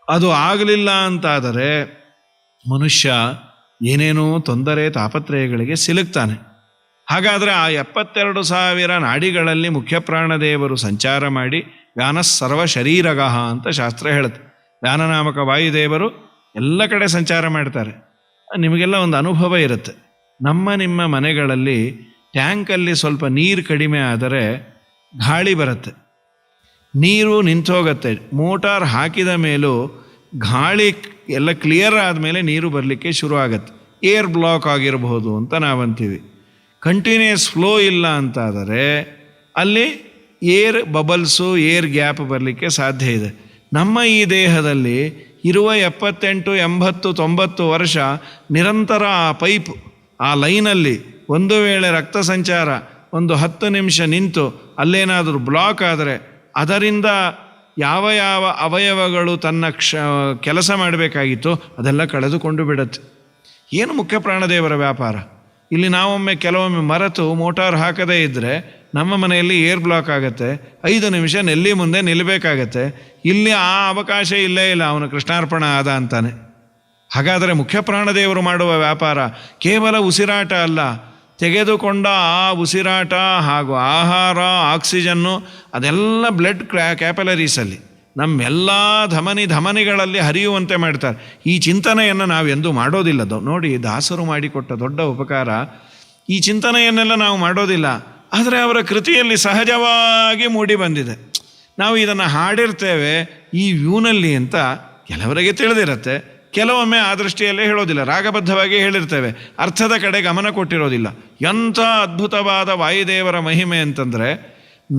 Speaker 2: ಅದು ಆಗಲಿಲ್ಲ ಅಂತಾದರೆ ಮನುಷ್ಯ ಏನೇನೋ ತೊಂದರೆ ತಾಪತ್ರಯಗಳಿಗೆ ಸಿಲುಕ್ತಾನೆ. ಹಾಗಾದರೆ ಆ 72,000 ನಾಡಿಗಳಲ್ಲಿ ಮುಖ್ಯ ಪ್ರಾಣದೇವರು ಸಂಚಾರ ಮಾಡಿ ವ್ಯಾನ ಸರ್ವ ಶರೀರಗಃ ಅಂತ ಶಾಸ್ತ್ರ ಹೇಳುತ್ತೆ. ವ್ಯಾನನಾಮಕ ವಾಯುದೇವರು ಎಲ್ಲ ಕಡೆ ಸಂಚಾರ ಮಾಡ್ತಾರೆ. ನಿಮಗೆಲ್ಲ ಒಂದು ಅನುಭವ ಇರುತ್ತೆ. ನಿಮ್ಮ ಮನೆಗಳಲ್ಲಿ ಟ್ಯಾಂಕಲ್ಲಿ ಸ್ವಲ್ಪ ನೀರು ಕಡಿಮೆ ಆದರೆ ಗಾಳಿ ಬರುತ್ತೆ, ನೀರು ನಿಂತೋಗತ್ತೆ. ಮೋಟಾರ್ ಹಾಕಿದ ಮೇಲೂ ಗಾಳಿ ಎಲ್ಲ ಕ್ಲಿಯರ್ ಆದಮೇಲೆ ನೀರು ಬರಲಿಕ್ಕೆ ಶುರು ಆಗತ್ತೆ. ಏರ್ ಬ್ಲಾಕ್ ಆಗಿರಬಹುದು ಅಂತ ನಾವಂತೀವಿ. ಕಂಟಿನ್ಯೂಸ್ ಫ್ಲೋ ಇಲ್ಲ ಅಂತಾದರೆ ಅಲ್ಲಿ ಏರ್ ಬಬಲ್ಸು, ಏರ್ ಗ್ಯಾಪ್ ಬರಲಿಕ್ಕೆ ಸಾಧ್ಯ ಇದೆ. ನಮ್ಮ ಈ ದೇಹದಲ್ಲಿ ಇರುವ 78, 80, 90 ವರ್ಷ ನಿರಂತರ ಆ ಪೈಪ್, ಆ ಲೈನಲ್ಲಿ ಒಂದು ವೇಳೆ ರಕ್ತ ಸಂಚಾರ ಒಂದು 10 ನಿಮಿಷ ನಿಂತು ಅಲ್ಲೇನಾದರೂ ಬ್ಲಾಕ್ ಆದರೆ ಅದರಿಂದ ಯಾವ ಯಾವ ಅವಯವಗಳು ತನ್ನ ಕೆಲಸ ಮಾಡಬೇಕಾಗಿತ್ತು ಅದೆಲ್ಲ ಕಳೆದುಕೊಂಡು ಬಿಡತ್ತೆ. ಏನು ಮುಖ್ಯ ಪ್ರಾಣದೇವರ ವ್ಯಾಪಾರ. ಇಲ್ಲಿ ನಾವೊಮ್ಮೆ ಕೆಲವೊಮ್ಮೆ ಮರೆತು ಮೋಟಾರ್ ಹಾಕದೇ ಇದ್ದರೆ ನಮ್ಮ ಮನೆಯಲ್ಲಿ ಏರ್ ಬ್ಲಾಕ್ ಆಗುತ್ತೆ, 5 ನಿಮಿಷ ನೆಲ್ಲಿ ಮುಂದೆ ನಿಲ್ಲಬೇಕಾಗತ್ತೆ. ಇಲ್ಲಿ ಆ ಅವಕಾಶ ಇಲ್ಲೇ ಇಲ್ಲ, ಅವನು ಕೃಷ್ಣಾರ್ಪಣ ಆದ ಅಂತಾನೆ. ಹಾಗಾದರೆ ಮುಖ್ಯ ಪ್ರಾಣದೇವರು ಮಾಡುವ ವ್ಯಾಪಾರ ಕೇವಲ ಉಸಿರಾಟ ಅಲ್ಲ, ತೆಗೆದುಕೊಂಡ ಆ ಉಸಿರಾಟ ಹಾಗೂ ಆಹಾರ, ಆಕ್ಸಿಜನ್ನು ಅದೆಲ್ಲ ಬ್ಲಡ್ ಕ್ಯಾಪಲರೀಸಲ್ಲಿ ನಮ್ಮೆಲ್ಲ ಧಮನಿಗಳಲ್ಲಿ ಹರಿಯುವಂತೆ ಮಾಡ್ತಾರೆ. ಈ ಚಿಂತನೆಯನ್ನು ನಾವು ಎಂದೂ ಮಾಡೋದಿಲ್ಲ. ನೋಡಿ, ದಾಸರು ಮಾಡಿಕೊಟ್ಟ ದೊಡ್ಡ ಉಪಕಾರ. ಈ ಚಿಂತನೆಯನ್ನೆಲ್ಲ ನಾವು ಮಾಡೋದಿಲ್ಲ, ಆದರೆ ಅವರ ಕೃತಿಯಲ್ಲಿ ಸಹಜವಾಗಿ ಮೂಡಿ ಬಂದಿದೆ. ನಾವು ಇದನ್ನು ಹಾಡಿರ್ತೇವೆ ಈ ವ್ಯೂನಲ್ಲಿ ಅಂತ ಕೆಲವರಿಗೆ ತಿಳಿದಿರುತ್ತೆ, ಕೆಲವೊಮ್ಮೆ ಆ ದೃಷ್ಟಿಯಲ್ಲೇ ಹೇಳೋದಿಲ್ಲ, ರಾಗಬದ್ಧವಾಗಿ ಹೇಳಿರ್ತೇವೆ, ಅರ್ಥದ ಕಡೆ ಗಮನ ಕೊಟ್ಟಿರೋದಿಲ್ಲ. ಎಂಥ ಅದ್ಭುತವಾದ ವಾಯುದೇವರ ಮಹಿಮೆ ಅಂತಂದರೆ,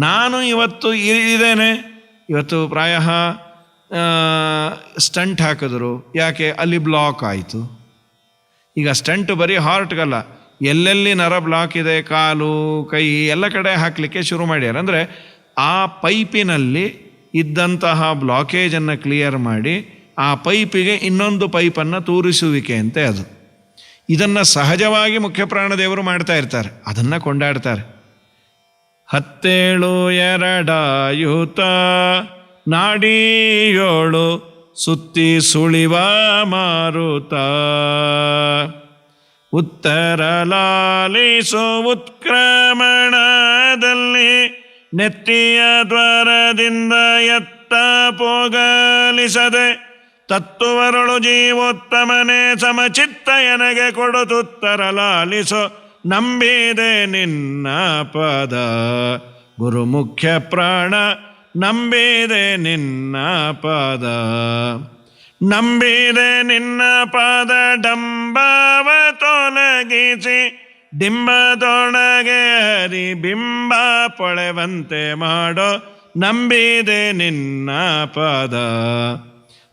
Speaker 2: ನಾನು ಇವತ್ತು ಇದ್ದೇನೆ, ಇವತ್ತು ಪ್ರಾಯ ಸ್ಟಂಟ್ ಹಾಕಿದ್ರು, ಯಾಕೆ ಅಲ್ಲಿ ಬ್ಲಾಕ್ ಆಯಿತು. ಈಗ ಸ್ಟಂಟ್ ಬರೀ ಹಾರ್ಟ್ಗಲ್ಲ, ಎಲ್ಲೆಲ್ಲಿ ನರ ಬ್ಲಾಕ್ ಇದೆ, ಕಾಲು ಕೈ ಎಲ್ಲ ಕಡೆ ಹಾಕಲಿಕ್ಕೆ ಶುರು ಮಾಡ್ಯಾರ. ಅಂದರೆ ಆ ಪೈಪಿನಲ್ಲಿ ಇದ್ದಂತಹ ಬ್ಲಾಕೇಜನ್ನು ಕ್ಲಿಯರ್ ಮಾಡಿ ಆ ಪೈಪಿಗೆ ಇನ್ನೊಂದು ಪೈಪನ್ನು ತೂರಿಸುವಿಕೆ ಅಂತೆ ಅದು. ಇದನ್ನು ಸಹಜವಾಗಿ ಮುಖ್ಯ ಪ್ರಾಣದೇವರು ಮಾಡ್ತಾ ಇರ್ತಾರೆ, ಅದನ್ನು ಕೊಂಡಾಡ್ತಾರೆ. 17 ನಾಡಿಯೋಳು ಸುತ್ತಿ ಸುಳಿವ ಮಾರುತ, ಉತ್ತರ ಲಾಲಿಸೋ ಉತ್ಕ್ರಮಣದಲ್ಲಿ ನೆತ್ತಿಯ ದ್ವಾರದಿಂದ ಎತ್ತ ಪೋಗಲಿಸದೆ, ತತ್ತುವರಳು ಜೀವೋತ್ತಮನೆ ಸಮಚಿತ್ತ ಎನಗೆ ಕೊಡುತ್ತುತ್ತರ ಲಾಲಿಸೋ, ನಂಬಿದೆ ನಿನ್ನ ಪದ ಗುರು ಮುಖ್ಯ ಪ್ರಾಣ, ನಂಬಿದೆ ನಿನ್ನ ಪದ, ನಂಬಿದೆ ನಿನ್ನ ಪದ. ಡಂಬವ ತೊಲಗಿಸಿ ಡಿಂಬದೊಳಗೆ ಹರಿ ಬಿಂಬ ಪೊಳೆವಂತೆ ಮಾಡೋ, ನಂಬಿದೆ ನಿನ್ನ ಪದ.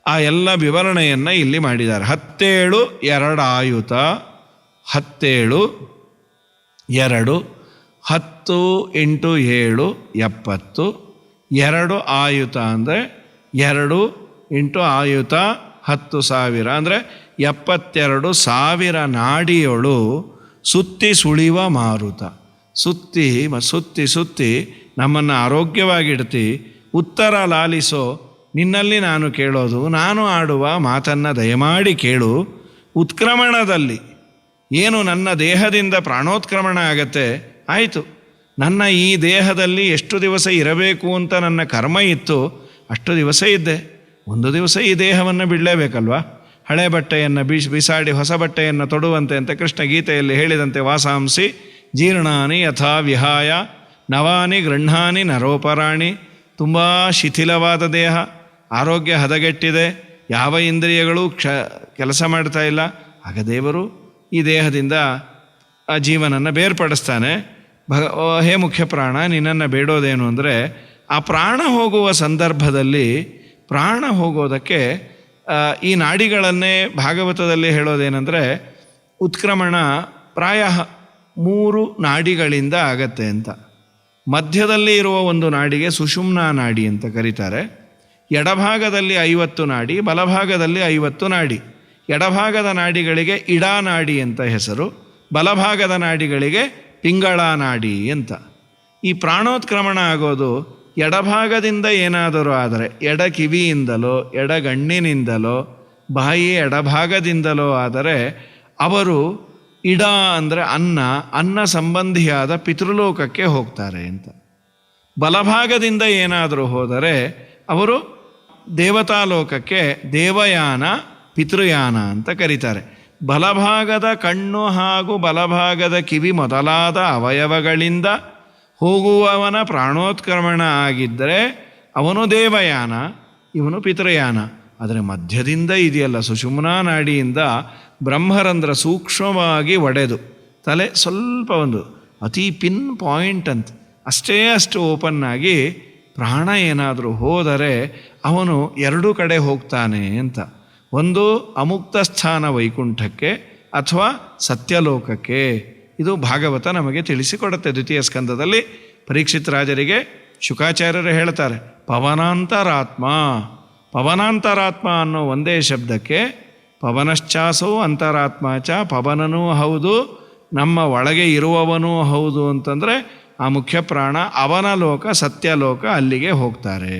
Speaker 2: ಆ ಎಲ್ಲ ವಿವರಣೆಯನ್ನು ಇಲ್ಲಿ ಮಾಡಿದ್ದಾರೆ. 17 2 ಆಯುತ, 17 2 10 × 7 70, 2 ಆಯುತ ಅಂದರೆ 2 × ಆಯುತ 10,000 ಅಂದರೆ 72,000 ನಾಡಿಯೊಳು ಸುತ್ತಿ ಸುಳಿವ ಮಾರುತ. ಸುತ್ತಿ ಸುತ್ತಿ ಸುತ್ತಿ ನಮ್ಮನ್ನು ಆರೋಗ್ಯವಾಗಿಡ್ತಿ. ಉತ್ತರ ಲಾಲಿಸೋ, ನಿನ್ನಲ್ಲಿ ನಾನು ಕೇಳೋದು, ನಾನು ಆಡುವ ಮಾತನ್ನು ದಯಮಾಡಿ ಕೇಳು. ಉತ್ಕ್ರಮಣದಲ್ಲಿ ಏನು ನನ್ನ ದೇಹದಿಂದ ಪ್ರಾಣೋತ್ಕ್ರಮಣ ಆಗತ್ತೆ, ಆಯಿತು, ನನ್ನ ಈ ದೇಹದಲ್ಲಿ ಎಷ್ಟು ದಿವಸ ಇರಬೇಕು ಅಂತ ನನ್ನ ಕರ್ಮ ಇತ್ತು, ಅಷ್ಟು ದಿವಸ ಇದ್ದೆ. ಒಂದು ದಿವಸ ಈ ದೇಹವನ್ನು ಬಿಡಲೇಬೇಕಲ್ವ. ಹಳೆ ಬಟ್ಟೆಯನ್ನು ಬಿಸಾಡಿ ಹೊಸ ಬಟ್ಟೆಯನ್ನು ತೊಡುವಂತೆ ಅಂತ ಕೃಷ್ಣ ಗೀತೆಯಲ್ಲಿ ಹೇಳಿದಂತೆ, ವಾಸಾಂಸಿ ಜೀರ್ಣಾನಿ ಯಥಾ ವಿಹಾಯ ನವಾನಿ ಗೃಹಾನಿ ನರೋಪರಾಣಿ. ತುಂಬ ಶಿಥಿಲವಾದ ದೇಹ, ಆರೋಗ್ಯ ಹದಗೆಟ್ಟಿದೆ, ಯಾವ ಇಂದ್ರಿಯಗಳು ಕೆಲಸ ಮಾಡ್ತಾ ಇಲ್ಲ. ಆಗ ದೇವರು ಈ ದೇಹದಿಂದ ಆ ಜೀವನನ್ನು ಬೇರ್ಪಡಿಸ್ತಾನೆ. ಹೇ ಮುಖ್ಯ ಪ್ರಾಣ, ನಿನ್ನನ್ನು ಬೇಡೋದೇನು ಅಂದರೆ, ಆ ಪ್ರಾಣ ಹೋಗುವ ಸಂದರ್ಭದಲ್ಲಿ, ಪ್ರಾಣ ಹೋಗೋದಕ್ಕೆ ಈ ನಾಡಿಗಳನ್ನೇ ಭಾಗವತದಲ್ಲಿ ಹೇಳೋದೇನೆಂದರೆ, ಉತ್ಕ್ರಮಣ ಪ್ರಾಯ 3 ನಾಡಿಗಳಿಂದ ಆಗತ್ತೆ ಅಂತ. ಮಧ್ಯದಲ್ಲಿ ಇರುವ ಒಂದು ನಾಡಿಗೆ ಸುಷುಮ್ನಾ ನಾಡಿ ಅಂತ ಕರೀತಾರೆ. ಎಡಭಾಗದಲ್ಲಿ 50 ನಾಡಿ, ಬಲಭಾಗದಲ್ಲಿ 50 ನಾಡಿ. ಎಡಭಾಗದ ನಾಡಿಗಳಿಗೆ ಇಡಾ ನಾಡಿ ಅಂತ ಹೆಸರು, ಬಲಭಾಗದ ನಾಡಿಗಳಿಗೆ ಪಿಂಗಳ ನಾಡಿ ಅಂತ. ಈ ಪ್ರಾಣೋತ್ಕ್ರಮಣ ಆಗೋದು ಎಡಭಾಗದಿಂದ ಏನಾದರೂ ಆದರೆ, ಎಡ ಕಿವಿಯಿಂದಲೋ ಎಡಗಣ್ಣಿನಿಂದಲೋ ಬಾಯಿ ಎಡಭಾಗದಿಂದಲೋ ಆದರೆ ಅವರು ಇಡ ಅಂದರೆ ಅನ್ನ ಸಂಬಂಧಿಯಾದ ಪಿತೃಲೋಕಕ್ಕೆ ಹೋಗ್ತಾರೆ ಅಂತ. ಬಲಭಾಗದಿಂದ ಏನಾದರೂ ಹೋದರೆ ಅವರು ದೇವತಾಲೋಕಕ್ಕೆ ದೇವಯಾನ ಪಿತೃಯಾನ ಅಂತ ಕರೀತಾರೆ. ಬಲಭಾಗದ ಕಣ್ಣು ಹಾಗೂ ಬಲಭಾಗದ ಕಿವಿ ಮೊದಲಾದ ಅವಯವಗಳಿಂದ ಹೋಗುವವನ ಪ್ರಾಣೋತ್ಕ್ರಮಣ ಆಗಿದ್ದರೆ ಅವನು ದೇವಯಾನ, ಇವನು ಪಿತೃಯಾನ. ಆದರೆ ಮಧ್ಯದಿಂದ ಇದೆಯಲ್ಲ, ಸುಷುಮ್ನಾ ನಾಡಿಯಿಂದ ಬ್ರಹ್ಮರಂಧ್ರ ಸೂಕ್ಷ್ಮವಾಗಿ ಒಡೆದು ತಲೆ ಸ್ವಲ್ಪ ಒಂದು ಅತಿ ಪಿನ್ ಪಾಯಿಂಟ್ ಅಂತ ಅಷ್ಟು ಓಪನ್ನಾಗಿ ಪ್ರಾಣ ಏನಾದರೂ ಹೋದರೆ ಅವನು 2 ಕಡೆ ಹೋಗ್ತಾನೆ ಅಂತ. ಒಂದು ಅಮುಕ್ತ ಸ್ಥಾನ ವೈಕುಂಠಕ್ಕೆ ಅಥವಾ ಸತ್ಯಲೋಕಕ್ಕೆ. ಇದು ಭಾಗವತ ನಮಗೆ ತಿಳಿಸಿಕೊಡುತ್ತೆ. 2ಯ ಸ್ಕಂದದಲ್ಲಿ ಪರೀಕ್ಷಿತ್ ರಾಜರಿಗೆ ಶುಕಾಚಾರ್ಯರು ಹೇಳ್ತಾರೆ, ಪವನಾಂತರಾತ್ಮ. ಪವನಾಂತರಾತ್ಮ ಅನ್ನೋ ಒಂದೇ ಶಬ್ದಕ್ಕೆ ಪವನಶ್ಚಾಸೋ ಅಂತರಾತ್ಮ ಚ, ಪವನನೂ ಹೌದು ನಮ್ಮ ಒಳಗೆ ಇರುವವನೂ ಹೌದು ಅಂತಂದರೆ ಆ ಮುಖ್ಯ ಪ್ರಾಣ ಅವನ ಲೋಕ ಸತ್ಯಲೋಕ, ಅಲ್ಲಿಗೆ ಹೋಗ್ತಾರೆ.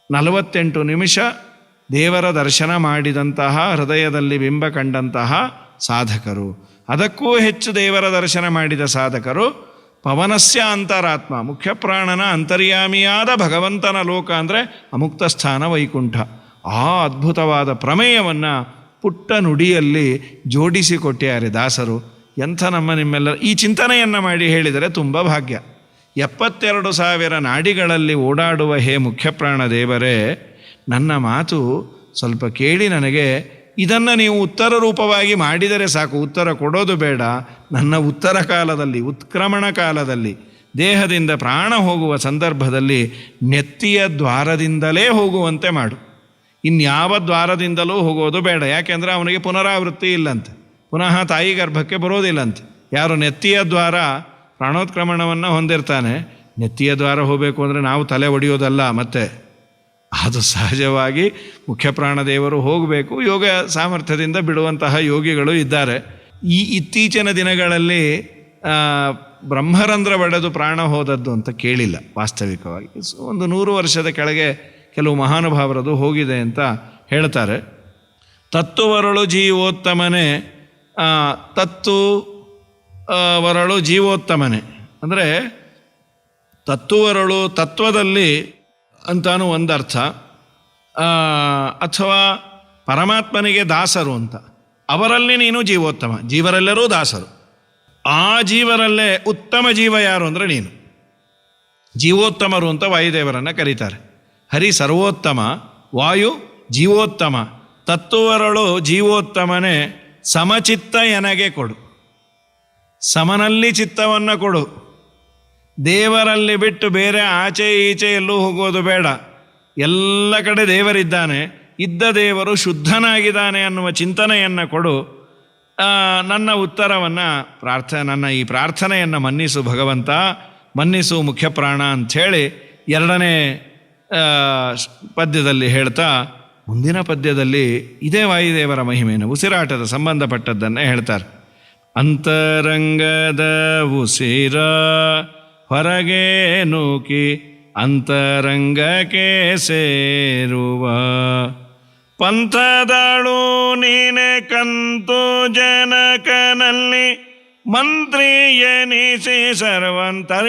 Speaker 2: 48 ನಿಮಿಷ ದೇವರ ದರ್ಶನ ಮಾಡಿದಂತಹ, ಹೃದಯದಲ್ಲಿ ಬಿಂಬ ಕಂಡಂತಹ ಸಾಧಕರು, ಅದಕ್ಕೂ ಹೆಚ್ಚು ದೇವರ ದರ್ಶನ ಮಾಡಿದ ಸಾಧಕರು ಪವನಸ್ಯ ಅಂತರಾತ್ಮ, ಮುಖ್ಯ ಪ್ರಾಣನ ಅಂತರ್ಯಾಮಿಯಾದ ಭಗವಂತನ ಲೋಕ ಅಂದರೆ ಅಮುಕ್ತ ಸ್ಥಾನ ವೈಕುಂಠ. ಆ ಅದ್ಭುತವಾದ ಪ್ರಮೇಯವನ್ನು ಪುಟ್ಟ ನುಡಿಯಲ್ಲಿ ಜೋಡಿಸಿಕೊಟ್ಟಿದ್ದಾರೆ ದಾಸರು. ಎಂಥ ನಿಮ್ಮೆಲ್ಲರ ಈ ಚಿಂತನೆಯನ್ನು ಮಾಡಿ ಹೇಳಿದರೆ ತುಂಬ ಭಾಗ್ಯ. 72,000 ನಾಡಿಗಳಲ್ಲಿ ಓಡಾಡುವ ಹೇ ಮುಖ್ಯಪ್ರಾಣ ದೇವರೇ, ನನ್ನ ಮಾತು ಸ್ವಲ್ಪ ಕೇಳಿ ನನಗೆ ಇದನ್ನು ನೀವು ಉತ್ತರ ರೂಪವಾಗಿ ಮಾಡಿದರೆ ಸಾಕು, ಉತ್ತರ ಕೊಡೋದು ಬೇಡ. ನನ್ನ ಉತ್ತರ ಕಾಲದಲ್ಲಿ, ಉತ್ಕ್ರಮಣ ಕಾಲದಲ್ಲಿ, ದೇಹದಿಂದ ಪ್ರಾಣ ಹೋಗುವ ಸಂದರ್ಭದಲ್ಲಿ ನೆತ್ತಿಯ ದ್ವಾರದಿಂದಲೇ ಹೋಗುವಂತೆ ಮಾಡು. ಇನ್ಯಾವ ದ್ವಾರದಿಂದಲೂ ಹೋಗೋದು ಬೇಡ. ಯಾಕೆಂದರೆ ಅವನಿಗೆ ಪುನರಾವೃತ್ತಿ ಇಲ್ಲಂತೆ, ಪುನಃ ತಾಯಿ ಗರ್ಭಕ್ಕೆ ಬರೋದಿಲ್ಲಂತೆ. ಯಾರು ನೆತ್ತಿಯ ದ್ವಾರ ಪ್ರಾಣೋತ್ಕ್ರಮಣವನ್ನು ಹೊಂದಿರ್ತಾನೆ, ನೆತ್ತಿಯ ದ್ವಾರ ಹೋಗಬೇಕು ಅಂದರೆ ನಾವು ತಲೆ ಒಡೆಯೋದಲ್ಲ, ಮತ್ತೆ ಅದು ಸಹಜವಾಗಿ ಮುಖ್ಯ ಪ್ರಾಣದೇವರು ಹೋಗಬೇಕು. ಯೋಗ ಸಾಮರ್ಥ್ಯದಿಂದ ಬಿಡುವಂತಹ ಯೋಗಿಗಳು ಇದ್ದಾರೆ. ಈ ಇತ್ತೀಚಿನ ದಿನಗಳಲ್ಲಿ ಬ್ರಹ್ಮರಂಧ್ರ ಒಡೆದು ಪ್ರಾಣ ಹೋದದ್ದು ಅಂತ ಕೇಳಿಲ್ಲ ವಾಸ್ತವಿಕವಾಗಿ. ಒಂದು 100 ವರ್ಷದ ಕೆಳಗೆ ಕೆಲವು ಮಹಾನುಭಾವರದು ಹೋಗಿದೆ ಅಂತ ಹೇಳ್ತಾರೆ. ತತ್ತುವರಳು ಜೀವೋತ್ತಮನೇ, ವರಳು ಜೀವೋತ್ತಮನೇ ಅಂದರೆ ತತ್ತುವರಳು ತತ್ವದಲ್ಲಿ ಅಂತಾನು ಒಂದರ್ಥ, ಅಥವಾ ಪರಮಾತ್ಮನಿಗೆ ದಾಸರು ಅಂತ. ಅವರಲ್ಲಿ ನೀನು ಜೀವೋತ್ತಮ, ಜೀವರೆಲ್ಲರೂ ದಾಸರು. ಆ ಜೀವರಲ್ಲೇ ಉತ್ತಮ ಜೀವ ಯಾರು ಅಂದರೆ ನೀನು. ಜೀವೋತ್ತಮರು ಅಂತ ವಾಯುದೇವರನ್ನು ಕರೀತಾರೆ. ಹರಿ ಸರ್ವೋತ್ತಮ, ವಾಯು ಜೀವೋತ್ತಮ. ತತ್ತುವರಳು ಜೀವೋತ್ತಮನೇ, ಸಮಚಿತ್ತ ಎನಗೆ ಕೊಡು. ಸಮನಲ್ಲಿ ಚಿತ್ತವನ್ನು ಕೊಡು. ದೇವರಲ್ಲಿ ಬಿಟ್ಟು ಬೇರೆ ಆಚೆ ಈಚೆ ಎಲ್ಲೂ ಹೋಗೋದು ಬೇಡ. ಎಲ್ಲ ಕಡೆ ದೇವರಿದ್ದಾನೆ, ಇದ್ದ ದೇವರು ಶುದ್ಧನಾಗಿದ್ದಾನೆ ಅನ್ನುವ ಚಿಂತನೆಯನ್ನು ಕೊಡು. ನನ್ನ ಉತ್ತರವನ್ನು ನನ್ನ ಈ ಪ್ರಾರ್ಥನೆಯನ್ನು ಮನ್ನಿಸು ಭಗವಂತ, ಮನ್ನಿಸು ಮುಖ್ಯ ಪ್ರಾಣ ಅಂಥೇಳಿ 2ನೇ ಪದ್ಯದಲ್ಲಿ ಹೇಳ್ತಾ, ಮುಂದಿನ ಪದ್ಯದಲ್ಲಿ ಇದೇ ವಾಯುದೇವರ ಮಹಿಮೆಯನ್ನು, ಉಸಿರಾಟದ ಸಂಬಂಧಪಟ್ಟದ್ದನ್ನೇ ಹೇಳ್ತಾರೆ. ಅಂತರಂಗದ ಉಸಿರ ಹೊರಗೆ ನೂಕಿ ಅಂತರಂಗಕ್ಕೆ ಸೇರುವ ಪಂಥದಳು ನೀನೆ ಕಂತು ಜನಕನಲ್ಲಿ ಮಂತ್ರಿ ಎನಿಸಿ ಸರ್ವಂತರ್ಯಾಮಿಯಾಗಿ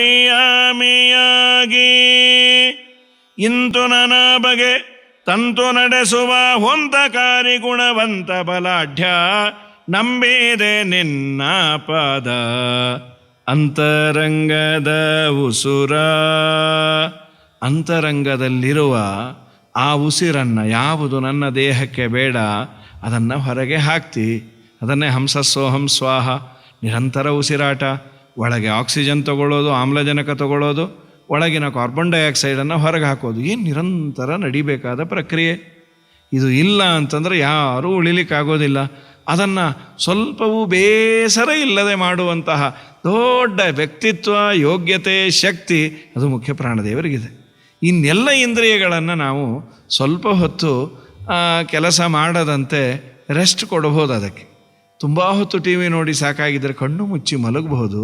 Speaker 2: ಇಂತು ನನ್ನ ಬಗೆ ತಂತು ನಡೆಸುವ ಹೊಂದಕಾರಿ ಗುಣವಂತ ಬಲಾಢ್ಯ ನಂಬಿದೆ ನಿನ್ನ ಪದ. ಅಂತರಂಗದ ಉಸುರ, ಅಂತರಂಗದಲ್ಲಿರುವ ಆ ಉಸಿರನ್ನು ಯಾವುದು ನನ್ನ ದೇಹಕ್ಕೆ ಬೇಡ ಅದನ್ನು ಹೊರಗೆ ಹಾಕ್ತಿ. ಅದನ್ನೇ ಹಂಸಸ್ಸೋಹಂ ಸ್ವಾಹ, ನಿರಂತರ ಉಸಿರಾಟ. ಒಳಗೆ ಆಕ್ಸಿಜನ್ ತಗೊಳ್ಳೋದು, ಆಮ್ಲಜನಕ ತಗೊಳ್ಳೋದು, ಒಳಗಿನ ಕಾರ್ಬನ್ ಡೈಆಕ್ಸೈಡನ್ನು ಹೊರಗೆ ಹಾಕೋದು. ಏನು ನಿರಂತರ ನಡಿಬೇಕಾದ ಪ್ರಕ್ರಿಯೆ. ಇದು ಇಲ್ಲ ಅಂತಂದರೆ ಯಾರೂ ಉಳಿಲಿಕ್ಕಾಗೋದಿಲ್ಲ. ಅದನ್ನು ಸ್ವಲ್ಪವೂ ಬೇಸರ ಇಲ್ಲದೆ ಮಾಡುವಂತಹ ದೊಡ್ಡ ವ್ಯಕ್ತಿತ್ವ, ಯೋಗ್ಯತೆ, ಶಕ್ತಿ ಅದು ಮುಖ್ಯ ಪ್ರಾಣದೇವರಿಗಿದೆ. ಇನ್ನೆಲ್ಲ ಇಂದ್ರಿಯಗಳನ್ನು ನಾವು ಸ್ವಲ್ಪ ಹೊತ್ತು ಕೆಲಸ ಮಾಡದಂತೆ ರೆಸ್ಟ್ ಕೊಡಬಹುದು. ಅದಕ್ಕೆ ತುಂಬ ಹೊತ್ತು ಟಿ ವಿ ನೋಡಿ ಸಾಕಾಗಿದ್ದರೆ ಕಣ್ಣು ಮುಚ್ಚಿ ಮಲಗಬಹುದು.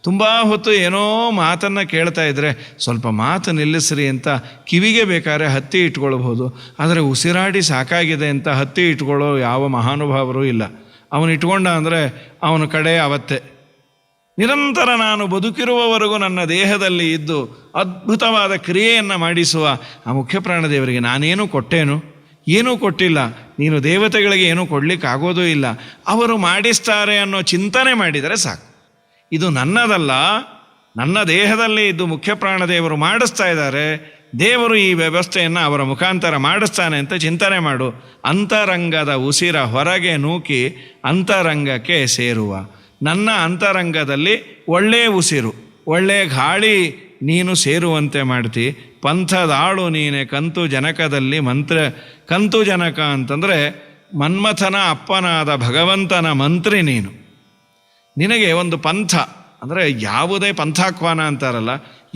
Speaker 2: ತುಂಬ ಹೊತ್ತು ಏನೋ ಮಾತನ್ನು ಕೇಳ್ತಾ ಇದ್ದರೆ ಸ್ವಲ್ಪ ಮಾತು ನಿಲ್ಲಿಸ್ರಿ ಅಂತ ಕಿವಿಗೆ ಬೇಕಾದ್ರೆ ಹತ್ತಿ ಇಟ್ಕೊಳ್ಬಹುದು. ಆದರೆ ಉಸಿರಾಡಿ ಸಾಕಾಗಿದೆ ಅಂತ ಹತ್ತಿ ಇಟ್ಕೊಳ್ಳೋ ಯಾವ ಮಹಾನುಭಾವರು ಇಲ್ಲ. ಅವನು ಇಟ್ಕೊಂಡ ಅಂದರೆ ಅವನ ಕಡೆ ಅವತ್ತೇ. ನಿರಂತರ ನಾನು ಬದುಕಿರುವವರೆಗೂ ನನ್ನ ದೇಹದಲ್ಲಿ ಇದ್ದು ಅದ್ಭುತವಾದ ಕ್ರಿಯೆಯನ್ನು ಮಾಡಿಸುವ ಆ ಮುಖ್ಯ ಪ್ರಾಣದೇವರಿಗೆ ನಾನೇನು ಕೊಟ್ಟೇನು? ಏನೂ ಕೊಟ್ಟಿಲ್ಲ. ನೀನು ದೇವತೆಗಳಿಗೆ ಏನೂ ಕೊಡಲಿಕ್ಕಾಗೋದೂ ಇಲ್ಲ. ಅವರು ಮಾಡಿಸ್ತಾರೆ ಅನ್ನೋ ಚಿಂತನೆ ಮಾಡಿದರೆ ಸಾಕು. ಇದು ನನ್ನದಲ್ಲ, ನನ್ನ ದೇಹದಲ್ಲಿ ಇದ್ದು ಮುಖ್ಯ ಪ್ರಾಣದೇವರು ಮಾಡಿಸ್ತಾ ಇದ್ದಾರೆ, ದೇವರು ಈ ವ್ಯವಸ್ಥೆಯನ್ನು ಅವರ ಮುಖಾಂತರ ಮಾಡಿಸ್ತಾನೆ ಅಂತ ಚಿಂತನೆ ಮಾಡು. ಅಂತರಂಗದ ಉಸಿರ ಹೊರಗೆ ನೂಕಿ ಅಂತರಂಗಕ್ಕೆ ಸೇರುವ. ನನ್ನ ಅಂತರಂಗದಲ್ಲಿ ಒಳ್ಳೆಯ ಉಸಿರು, ಒಳ್ಳೆಯ ಗಾಳಿ ನೀನು ಸೇರುವಂತೆ ಮಾಡ್ತಿ. ಪಂಥದಾಳು ನೀನೆ ಕಂತು ಜನಕದಲ್ಲಿ ಕಂತು ಜನಕ ಅಂತಂದರೆ ಮನ್ಮಥನ ಅಪ್ಪನಾದ ಭಗವಂತನ ಮಂತ್ರಿ ನೀನು. ನಿನಗೆ ಒಂದು ಪಂಥ ಅಂದರೆ ಯಾವುದೇ ಪಂಥಾಹ್ವಾನ ಅಂತಾರಲ್ಲ,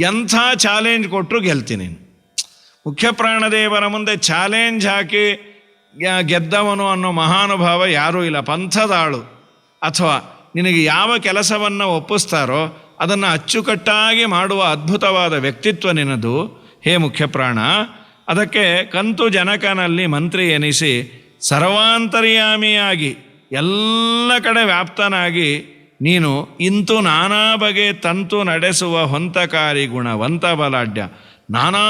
Speaker 2: ಎಂಥ ಚಾಲೆಂಜ್ ಕೊಟ್ಟರು ಗೆಲ್ತೀನಿ. ಮುಖ್ಯ ಪ್ರಾಣದೇವರ ಮುಂದೆ ಚಾಲೆಂಜ್ ಹಾಕಿ ಗೆದ್ದವನು ಅನ್ನೋ ಮಹಾನುಭಾವ ಯಾರೂ ಇಲ್ಲ. ಪಂಥದಾಳು ಅಥವಾ ನಿನಗೆ ಯಾವ ಕೆಲಸವನ್ನು ಒಪ್ಪಿಸ್ತಾರೋ ಅದನ್ನು ಅಚ್ಚುಕಟ್ಟಾಗಿ ಮಾಡುವ ಅದ್ಭುತವಾದ ವ್ಯಕ್ತಿತ್ವ ನಿನ್ನದು ಹೇ ಮುಖ್ಯ ಪ್ರಾಣ. ಅದಕ್ಕೆ ಕಂತು ಜನಕನಲ್ಲಿ ಮಂತ್ರಿ ಎನಿಸಿ ಸರ್ವಾಂತರ್ಯಾಮಿಯಾಗಿ ಎಲ್ಲ ಕಡೆ ವ್ಯಾಪ್ತನಾಗಿ ನೀನು ಇಂತು ನಾನಾ ಬಗೆ ತಂತು ನಡೆಸುವ ಹೊಂತಕಾರಿ ಗುಣವಂತ ಬಲಾಢ್ಯ. ನಾನಾ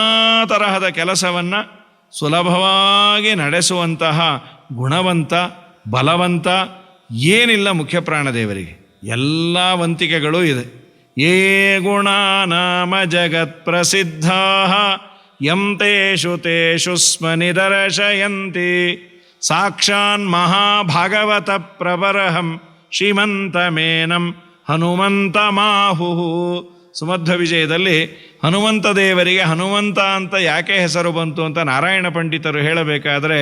Speaker 2: ತರಹದ ಕೆಲಸವನ್ನು ಸುಲಭವಾಗಿ ನಡೆಸುವಂತಹ ಗುಣವಂತ, ಬಲವಂತ ಏನಿಲ್ಲ ಮುಖ್ಯ ಪ್ರಾಣದೇವರಿಗೆ. ಎಲ್ಲ ವಂತಿಕೆಗಳೂ ಇದೆ. ಯೇ ಗುಣ ನಾಮ ಜಗತ್ ಪ್ರಸಿದ್ಧ ಯಂ ತೇಷು ತೇಷು ಸ್ಮ ನಿದರ್ಶಯಂತಿ ಸಾಕ್ಷಾನ್ ಮಹಾಭಾಗವತ ಪ್ರವರಹಂ ಶ್ರೀಮಂತಮೇನಂ ಹನುಮಂತ ಮಾಹುಹು. ಸುಮಧ್ವ ವಿಜಯದಲ್ಲಿ ಹನುಮಂತ ದೇವರಿಗೆ ಹನುಮಂತ ಅಂತ ಯಾಕೆ ಹೆಸರು ಬಂತು ಅಂತ ನಾರಾಯಣ ಪಂಡಿತರು ಹೇಳಬೇಕಾದ್ರೆ,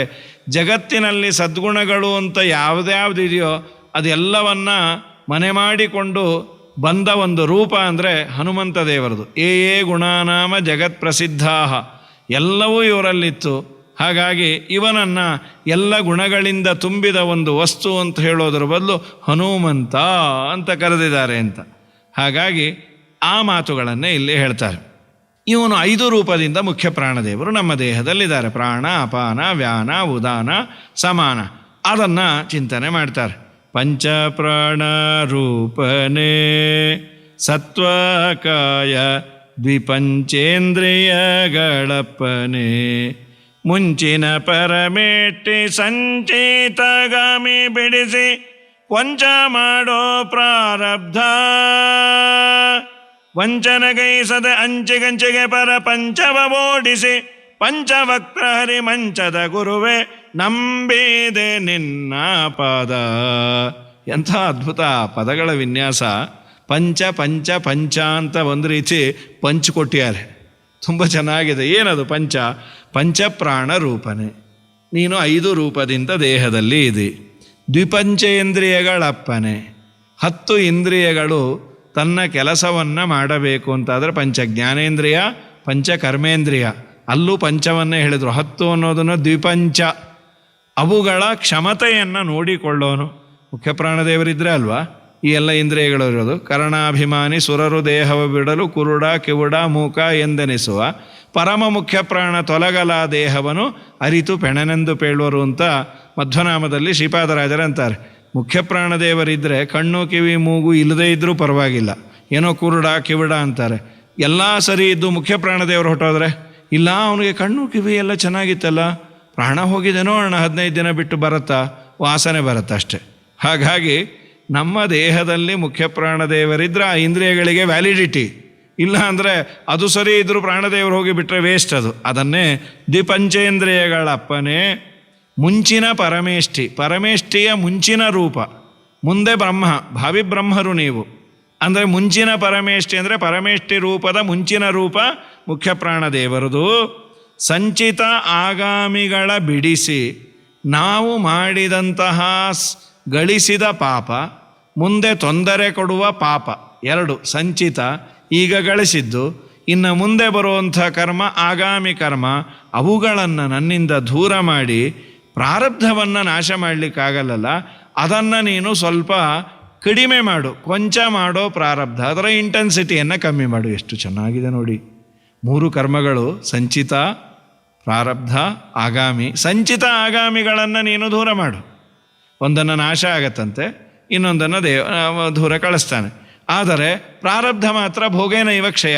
Speaker 2: ಜಗತ್ತಿನಲ್ಲಿ ಸದ್ಗುಣಗಳು ಅಂತ ಯಾವುದ್ಯಾವುದಿದೆಯೋ ಅದೆಲ್ಲವನ್ನ ಮನೆ ಮಾಡಿಕೊಂಡು ಬಂದ ಒಂದು ರೂಪ ಅಂದರೆ ಹನುಮಂತ ದೇವರದು. ಏ ಗುಣಾನಾಮ ಜಗತ್ ಪ್ರಸಿದ್ಧಾ, ಎಲ್ಲವೂ ಇವರಲ್ಲಿತ್ತು. ಹಾಗಾಗಿ ಇವನನ್ನು ಎಲ್ಲ ಗುಣಗಳಿಂದ ತುಂಬಿದ ಒಂದು ವಸ್ತು ಅಂತ ಹೇಳೋದ್ರ ಬದಲು ಹನುಮಂತ ಅಂತ ಕರೆದಿದ್ದಾರೆ ಅಂತ. ಹಾಗಾಗಿ ಆ ಮಾತುಗಳನ್ನೇ ಇಲ್ಲಿ ಹೇಳ್ತಾರೆ. ಇವನು 5 ರೂಪದಿಂದ ಮುಖ್ಯ ಪ್ರಾಣದೇವರು ನಮ್ಮ ದೇಹದಲ್ಲಿದ್ದಾರೆ. ಪ್ರಾಣ, ಅಪಾನ, ವ್ಯಾನ, ಉದಾನ, ಸಮಾನ. ಅದನ್ನು ಚಿಂತನೆ ಮಾಡ್ತಾರೆ. ಪಂಚಪ್ರಾಣ ರೂಪನೇ ಸತ್ವಕಾಯ ದ್ವಿಪಂಚೇಂದ್ರಿಯಗಳಪ್ಪನೇ ಮುಂಚಿನ ಪರಮೇಟ್ಟಿ ಸಂಚಿತಗಾಮಿ ಬಿಡಿಸಿ ಕೊಂಚ ಮಾಡೋ ಪ್ರಾರಬ್ಧ ವಂಚನಗೈಸದ ಅಂಚಿಗಂಚಿಗೆ ಪರ ಪಂಚವ ಓಡಿಸಿ ಪಂಚವಕ್ರ ಹರಿ ಮಂಚದ ಗುರುವೆ ನಂಬಿದೆ ನಿನ್ನ ಪಾದ. ಎಂಥ ಅದ್ಭುತ ಪದಗಳ ವಿನ್ಯಾಸ. ಪಂಚ ಪಂಚ ಪಂಚ ಅಂತ ಒಂದು ರೀತಿ ಪಂಚ್ ಕೊಟ್ಟಿದ್ದಾರೆ. ತುಂಬ ಚೆನ್ನಾಗಿದೆ. ಏನದು ಪಂಚ? ಪಂಚಪ್ರಾಣ ರೂಪನೆ. ನೀನು 5 ರೂಪದಿಂದ ದೇಹದಲ್ಲಿ ಇದೆ. ದ್ವಿಪಂಚೇಂದ್ರಿಯಗಳಪ್ಪನೆ, 10 ಇಂದ್ರಿಯಗಳು ತನ್ನ ಕೆಲಸವನ್ನು ಮಾಡಬೇಕು ಅಂತಾದರೆ ಪಂಚ ಜ್ಞಾನೇಂದ್ರಿಯ, ಪಂಚ ಕರ್ಮೇಂದ್ರಿಯ. ಅಲ್ಲೂ ಪಂಚವನ್ನೇ ಹೇಳಿದರು. 10 ಅನ್ನೋದನ್ನು ದ್ವಿಪಂಚ, ಅವುಗಳ ಕ್ಷಮತೆಯನ್ನು ನೋಡಿಕೊಳ್ಳೋನು. ಮುಖ್ಯ ಪ್ರಾಣದೇವರಿದ್ದರೆ ಅಲ್ವಾ ಈ ಎಲ್ಲ ಇಂದ್ರಿಯಗಳು ಇರೋದು. ಕರ್ಣಾಭಿಮಾನಿ ಸುರರು ದೇಹವ ಬಿಡಲು ಕುರುಡ ಕಿವುಡ ಮೂಕ ಎಂದೆನಿಸುವ ಪರಮ ಮುಖ್ಯ ಪ್ರಾಣ ತೊಲಗಲ ದೇಹವನ್ನು ಅರಿತು ಪೆಣನೆಂದು ಪೇಳುವರು ಅಂತ ಮಧ್ವನಾಮದಲ್ಲಿ ಶ್ರೀಪಾದರಾಜರು ಅಂತಾರೆ. ಮುಖ್ಯ ಪ್ರಾಣದೇವರಿದ್ದರೆ ಕಣ್ಣು ಕಿವಿ ಮೂಗು ಇಲ್ಲದೇ ಇದ್ದರೂ ಪರವಾಗಿಲ್ಲ, ಏನೋ ಕುರುಡ ಕಿವುಡ ಅಂತಾರೆ. ಎಲ್ಲ ಸರಿ ಇದ್ದು ಮುಖ್ಯ ಪ್ರಾಣದೇವರು ಹೊಟ್ಟೋದ್ರೆ ಇಲ್ಲ, ಅವನಿಗೆ ಕಣ್ಣು ಕಿವಿ ಎಲ್ಲ ಚೆನ್ನಾಗಿತ್ತಲ್ಲ, ಪ್ರಾಣ ಹೋಗಿದ್ದೇನೋ ಅಣ್ಣ 15 ದಿನ ಬಿಟ್ಟು ಬರುತ್ತಾ, ವಾಸನೆ ಬರುತ್ತಾ ಅಷ್ಟೆ. ಹಾಗಾಗಿ ನಮ್ಮ ದೇಹದಲ್ಲಿ ಮುಖ್ಯ ಪ್ರಾಣದೇವರಿದ್ದರೆ ಆ ಇಂದ್ರಿಯಗಳಿಗೆ ವ್ಯಾಲಿಡಿಟಿ ಇಲ್ಲ. ಅಂದರೆ ಅದು ಸರಿ ಇದ್ದರೂ ಪ್ರಾಣದೇವರು ಹೋಗಿ ಬಿಟ್ಟರೆ ವೇಸ್ಟ್ ಅದು. ಅದನ್ನೇ ದ್ವಿಪಂಚೇಂದ್ರಿಯಗಳಪ್ಪನೇ ಮುಂಚಿನ ಪರಮೇಷ್ಠಿ, ಪರಮೇಷ್ಠಿಯ ಮುಂಚಿನ ರೂಪ. ಮುಂದೆ ಬ್ರಹ್ಮ, ಭಾವಿ ಬ್ರಹ್ಮರು ನೀವು. ಅಂದರೆ ಮುಂಚಿನ ಪರಮೇಷ್ಠಿ ಅಂದರೆ ಪರಮೇಷ್ಠಿ ರೂಪದ ಮುಂಚಿನ ರೂಪ ಮುಖ್ಯ ಪ್ರಾಣದೇವರದು. ಸಂಚಿತ ಆಗಾಮಿಗಳ ಬಿಡಿಸಿ ನಾವು ಮಾಡಿದಂತಹ ಗಳಿಸಿದ ಪಾಪ, ಮುಂದೆ ತೊಂದರೆ ಕೊಡುವ ಪಾಪ, 2 ಸಂಚಿತ, ಈಗ ಗಳಿಸಿದ್ದು, ಇನ್ನು ಮುಂದೆ ಬರುವಂಥ ಕರ್ಮ ಆಗಾಮಿ ಕರ್ಮ, ಅವುಗಳನ್ನು ನನ್ನಿಂದ ದೂರ ಮಾಡಿ ಪ್ರಾರಬ್ಧವನ್ನು ನಾಶ ಮಾಡಲಿಕ್ಕಾಗಲ್ಲ. ಅದನ್ನು ನೀನು ಸ್ವಲ್ಪ ಕಡಿಮೆ ಮಾಡು, ಕೊಂಚ ಮಾಡೋ ಪ್ರಾರಬ್ಧ, ಅದರ ಇಂಟೆನ್ಸಿಟಿಯನ್ನು ಕಮ್ಮಿ ಮಾಡು. ಎಷ್ಟು ಚೆನ್ನಾಗಿದೆ ನೋಡಿ. 3 ಕರ್ಮಗಳು, ಸಂಚಿತ, ಪ್ರಾರಬ್ಧ, ಆಗಾಮಿ. ಸಂಚಿತ ಆಗಾಮಿಗಳನ್ನು ನೀನು ದೂರ ಮಾಡು. ಒಂದನ್ನು ನಾಶ ಆಗತ್ತಂತೆ, ಇನ್ನೊಂದನ್ನು ದೂರ ಕಳಿಸ್ತಾನೆ. ಆದರೆ ಪ್ರಾರಬ್ಧ ಮಾತ್ರ ಭೋಗೇನೈವ ಕ್ಷಯ,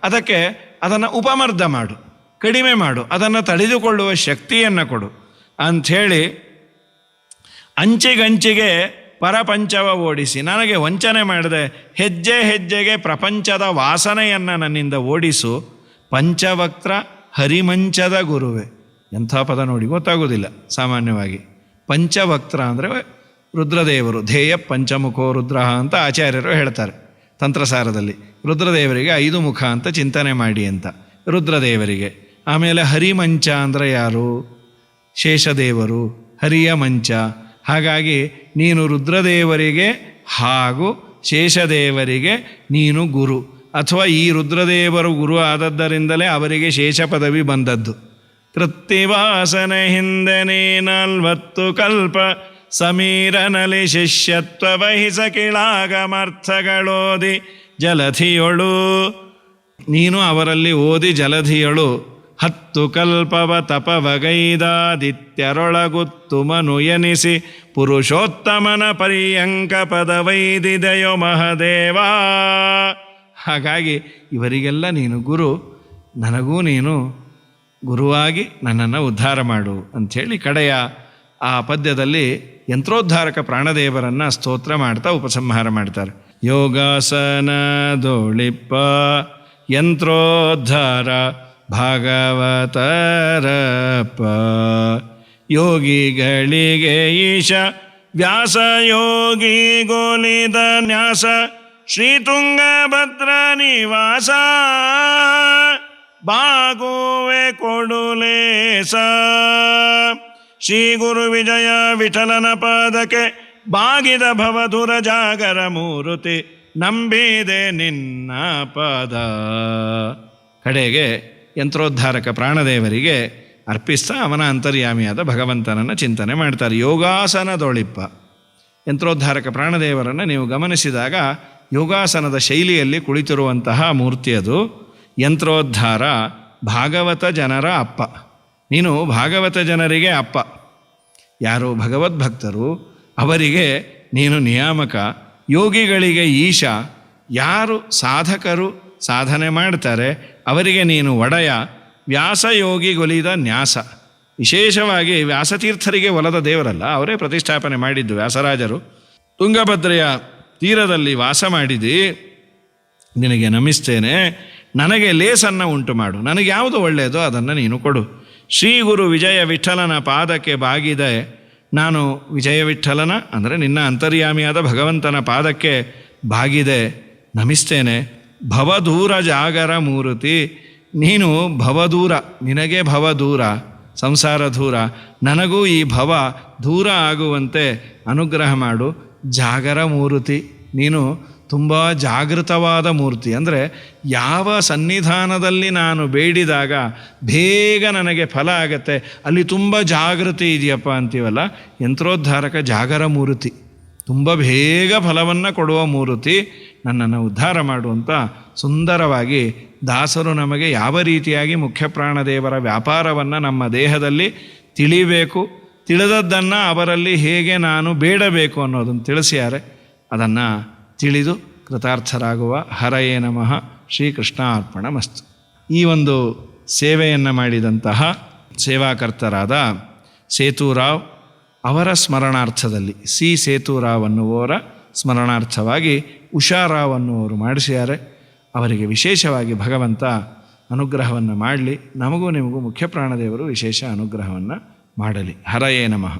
Speaker 2: ಅದಕ್ಕೆ ಅದನ್ನು ಉಪಮರ್ದ ಮಾಡು, ಕಡಿಮೆ ಮಾಡು, ಅದನ್ನು ತಡೆದುಕೊಳ್ಳುವ ಶಕ್ತಿಯನ್ನು ಕೊಡು ಅಂಥೇಳಿ ಅಂಚಿಗಂಚಿಗೆ ಪರಪಂಚವ ಓಡಿಸಿ, ನನಗೆ ವಂಚನೆ ಮಾಡದೆ ಹೆಜ್ಜೆ ಹೆಜ್ಜೆಗೆ ಪ್ರಪಂಚದ ವಾಸನೆಯನ್ನು ನನ್ನಿಂದ ಓಡಿಸು. ಪಂಚವಕ್ತ್ರ ಹರಿಮಂಚದ ಗುರುವೆ. ಎಂಥ ಪದ ನೋಡಿ, ಗೊತ್ತಾಗೋದಿಲ್ಲ ಸಾಮಾನ್ಯವಾಗಿ. ಪಂಚವಕ್ತ್ರ ಅಂದರೆ ರುದ್ರದೇವರು. ಧ್ಯೇಯ ಪಂಚಮುಖೋ ರುದ್ರ ಅಂತ ಆಚಾರ್ಯರು ಹೇಳ್ತಾರೆ ತಂತ್ರಸಾರದಲ್ಲಿ. ರುದ್ರದೇವರಿಗೆ 5 ಮುಖ ಅಂತ ಚಿಂತನೆ ಮಾಡಿ ಅಂತ ರುದ್ರದೇವರಿಗೆ. ಆಮೇಲೆ ಹರಿಮಂಚ ಅಂದರೆ ಯಾರು? ಶೇಷದೇವರು, ಹರಿಯ ಮಂಚ. ಹಾಗಾಗಿ ನೀನು ರುದ್ರದೇವರಿಗೆ ಹಾಗೂ ಶೇಷದೇವರಿಗೆ ನೀನು ಗುರು, ಅಥವಾ ಈ ರುದ್ರದೇವರು ಗುರು ಆದದ್ದರಿಂದಲೇ ಅವರಿಗೆ ಶೇಷ ಪದವಿ ಬಂದದ್ದು. ಕೃತ್ತಿವಾಸನ ಹಿಂದೆ ನೀ 40 ಕಲ್ಪ ಸಮೀರನಲಿ ಶಿಷ್ಯತ್ವ ವಹಿಸ ಕಿಳಾಗಮರ್ಥಗಳೋದಿ ಜಲಧಿಯೊಳು. ನೀನು ಅವರಲ್ಲಿ ಓದಿ ಜಲಧಿಯಳು 10 ಕಲ್ಪವ ತಪವಗೈದಾದಿತ್ಯರೊಳಗುತ್ತುಮನು ಎನಿಸಿ ಪುರುಷೋತ್ತಮನ ಪರ್ಯಂಕ ಪದವೈದಿದೆಯೋ ಮಹದೇವ. ಹಾಗಾಗಿ ಇವರಿಗೆಲ್ಲ ನೀನು ಗುರು, ನನಗೂ ನೀನು ಗುರುವಾಗಿ ನನ್ನನ್ನು ಉದ್ಧಾರ ಮಾಡು ಅಂಥೇಳಿ ಕಡೆಯ ಆ ಪದ್ಯದಲ್ಲಿ ಯಂತ್ರೋದ್ಧಾರಕ ಪ್ರಾಣದೇವರನ್ನು ಸ್ತೋತ್ರ ಮಾಡ್ತಾ ಉಪಸಂಹಾರ ಮಾಡ್ತಾರೆ. ಯೋಗಾಸನದೊಳಿಪ್ಪ ಯಂತ್ರೋದ್ಧಾರ ಭಾಗವತರಪ್ಪ. ಯೋಗಿಗಳಿಗೆ ಈಶ ವ್ಯಾಸ ಯೋಗಿ ಗೋಲಿದ ನ್ಯಾಸ ಶ್ರೀ ತುಂಗಭದ್ರ ನಿವಾಸ ಬಾಗುವೆ ಕೊಡುಲೇಸ. ಶ್ರೀ ಗುರು ವಿಜಯ ವಿಠಲನ ಪಾದಕ್ಕೆ ಬಾಗಿದ ಭವಧುರ ಜಾಗರ ಮೂರುತಿ ನಂಬಿದೆ ನಿನ್ನ ಪದ. ಕಡೆಗೆ ಯಂತ್ರೋದ್ಧಾರಕ ಪ್ರಾಣದೇವರಿಗೆ ಅರ್ಪಿಸ್ತಾ ಅವನ ಅಂತರ್ಯಾಮಿಯಾದ ಭಗವಂತನನ್ನು ಚಿಂತನೆ ಮಾಡ್ತಾರೆ. ಯೋಗಾಸನದೊಳಿಪ್ಪ. ಯಂತ್ರೋದ್ಧಾರಕ ಪ್ರಾಣದೇವರನ್ನು ನೀವು ಗಮನಿಸಿದಾಗ ಯೋಗಾಸನದ ಶೈಲಿಯಲ್ಲಿ ಕುಳಿತಿರುವಂತಹ ಮೂರ್ತಿ ಅದು. ಯಂತ್ರೋದ್ಧಾರ ಭಾಗವತ ಜನರ ಅಪ್ಪ. ನೀನು ಭಾಗವತ ಜನರಿಗೆ ಅಪ್ಪ. ಯಾರು ಭಗವದ್ಭಕ್ತರು ಅವರಿಗೆ ನೀನು ನಿಯಾಮಕ. ಯೋಗಿಗಳಿಗೆ ಈಶ. ಯಾರು ಸಾಧಕರು ಸಾಧನೆ ಮಾಡ್ತಾರೆ ಅವರಿಗೆ ನೀನು ಒಡೆಯ. ವ್ಯಾಸಯೋಗಿಗೊಲಿದ ನ್ಯಾಸ. ವಿಶೇಷವಾಗಿ ವ್ಯಾಸತೀರ್ಥರಿಗೆ ಒಲದ ದೇವರಲ್ಲ, ಅವರೇ ಪ್ರತಿಷ್ಠಾಪನೆ ಮಾಡಿದ್ದು ವ್ಯಾಸರಾಜರು. ತುಂಗಭದ್ರೆಯ ತೀರದಲ್ಲಿ ವಾಸ ಮಾಡಿದಿ, ನಿನಗೆ ನಮಿಸ್ತೇನೆ. ನನಗೆ ಲೇಸನ್ನು ಉಂಟು ಮಾಡು, ನನಗೆ ಯಾವುದು ಒಳ್ಳೆಯದೋ ಅದನ್ನು ನೀನು ಕೊಡು. ಶ್ರೀ ಗುರು ವಿಜಯ ವಿಠಲನ ಪಾದಕ್ಕೆ ಬಾಗಿದೆ. ನಾನು ವಿಜಯ ವಿಠಲನ ಅಂದರೆ ನಿನ್ನ ಅಂತರ್ಯಾಮಿಯಾದ ಭಗವಂತನ ಪಾದಕ್ಕೆ ಬಾಗಿದೆ, ನಮಿಸ್ತೇನೆ. ಭವದೂರ ಜಾಗರ ಮೂರುತಿ. ನೀನು ಭವದೂರ, ನಿನಗೆ ಭವ ದೂರ, ಸಂಸಾರ ದೂರ, ನನಗೂ ಈ ಭವ ದೂರ ಆಗುವಂತೆ ಅನುಗ್ರಹ ಮಾಡು. ಜಾಗರ ಮೂರ್ತಿ, ನೀನು ತುಂಬ ಜಾಗೃತವಾದ ಮೂರ್ತಿ. ಅಂದರೆ ಯಾವ ಸನ್ನಿಧಾನದಲ್ಲಿ ನಾನು ಬೇಡಿದಾಗ ಬೇಗ ನನಗೆ ಫಲ ಆಗತ್ತೆ, ಅಲ್ಲಿ ತುಂಬ ಜಾಗೃತಿ ಇದೆಯಪ್ಪ ಅಂತೀವಲ್ಲ, ಯಂತ್ರೋದ್ಧಾರಕ ಜಾಗರ ಮೂರ್ತಿ, ತುಂಬ ಬೇಗ ಫಲವನ್ನು ಕೊಡುವ ಮೂರ್ತಿ. ನನ್ನನ್ನು ಉದ್ಧಾರ ಮಾಡುವಂಥ ಸುಂದರವಾಗಿ ದಾಸರು ನಮಗೆ ಯಾವ ರೀತಿಯಾಗಿ ಮುಖ್ಯ ಪ್ರಾಣದೇವರ ವ್ಯಾಪಾರವನ್ನು ನಮ್ಮ ದೇಹದಲ್ಲಿ ತಿಳಿಬೇಕು, ತಿಳಿದದ್ದನ್ನು ಅವರಲ್ಲಿ ಹೇಗೆ ನಾನು ಬೇಡಬೇಕು ಅನ್ನೋದನ್ನು ತಿಳಿಸಿದ್ದಾರೆ. ಅದನ್ನು ತಿಳಿದು ಕೃತಾರ್ಥರಾಗುವ ಹರಯೇ ನಮಃ. ಶ್ರೀಕೃಷ್ಣಾರ್ಪಣಮಸ್ತು. ಈ ಒಂದು ಸೇವೆಯನ್ನು ಮಾಡಿದಂತಹ ಸೇವಾಕರ್ತರಾದ ಸೇತುರಾವ್ ಅವರ ಸ್ಮರಣಾರ್ಥದಲ್ಲಿ ಸೇತುರಾವ್ ಅನ್ನುವವರ ಸ್ಮರಣಾರ್ಥವಾಗಿ ಉಷಾರಾವ್ ಅನ್ನುವರು ಮಾಡಿಸಿದ್ದಾರೆ. ಅವರಿಗೆ ವಿಶೇಷವಾಗಿ ಭಗವಂತ ಅನುಗ್ರಹವನ್ನು ಮಾಡಲಿ. ನಮಗೂ ನಿಮಗೂ ಮುಖ್ಯ ಪ್ರಾಣದೇವರು ವಿಶೇಷ ಅನುಗ್ರಹವನ್ನು ಮಾಡಲಿ. ಹರಯೇ ನಮಃ.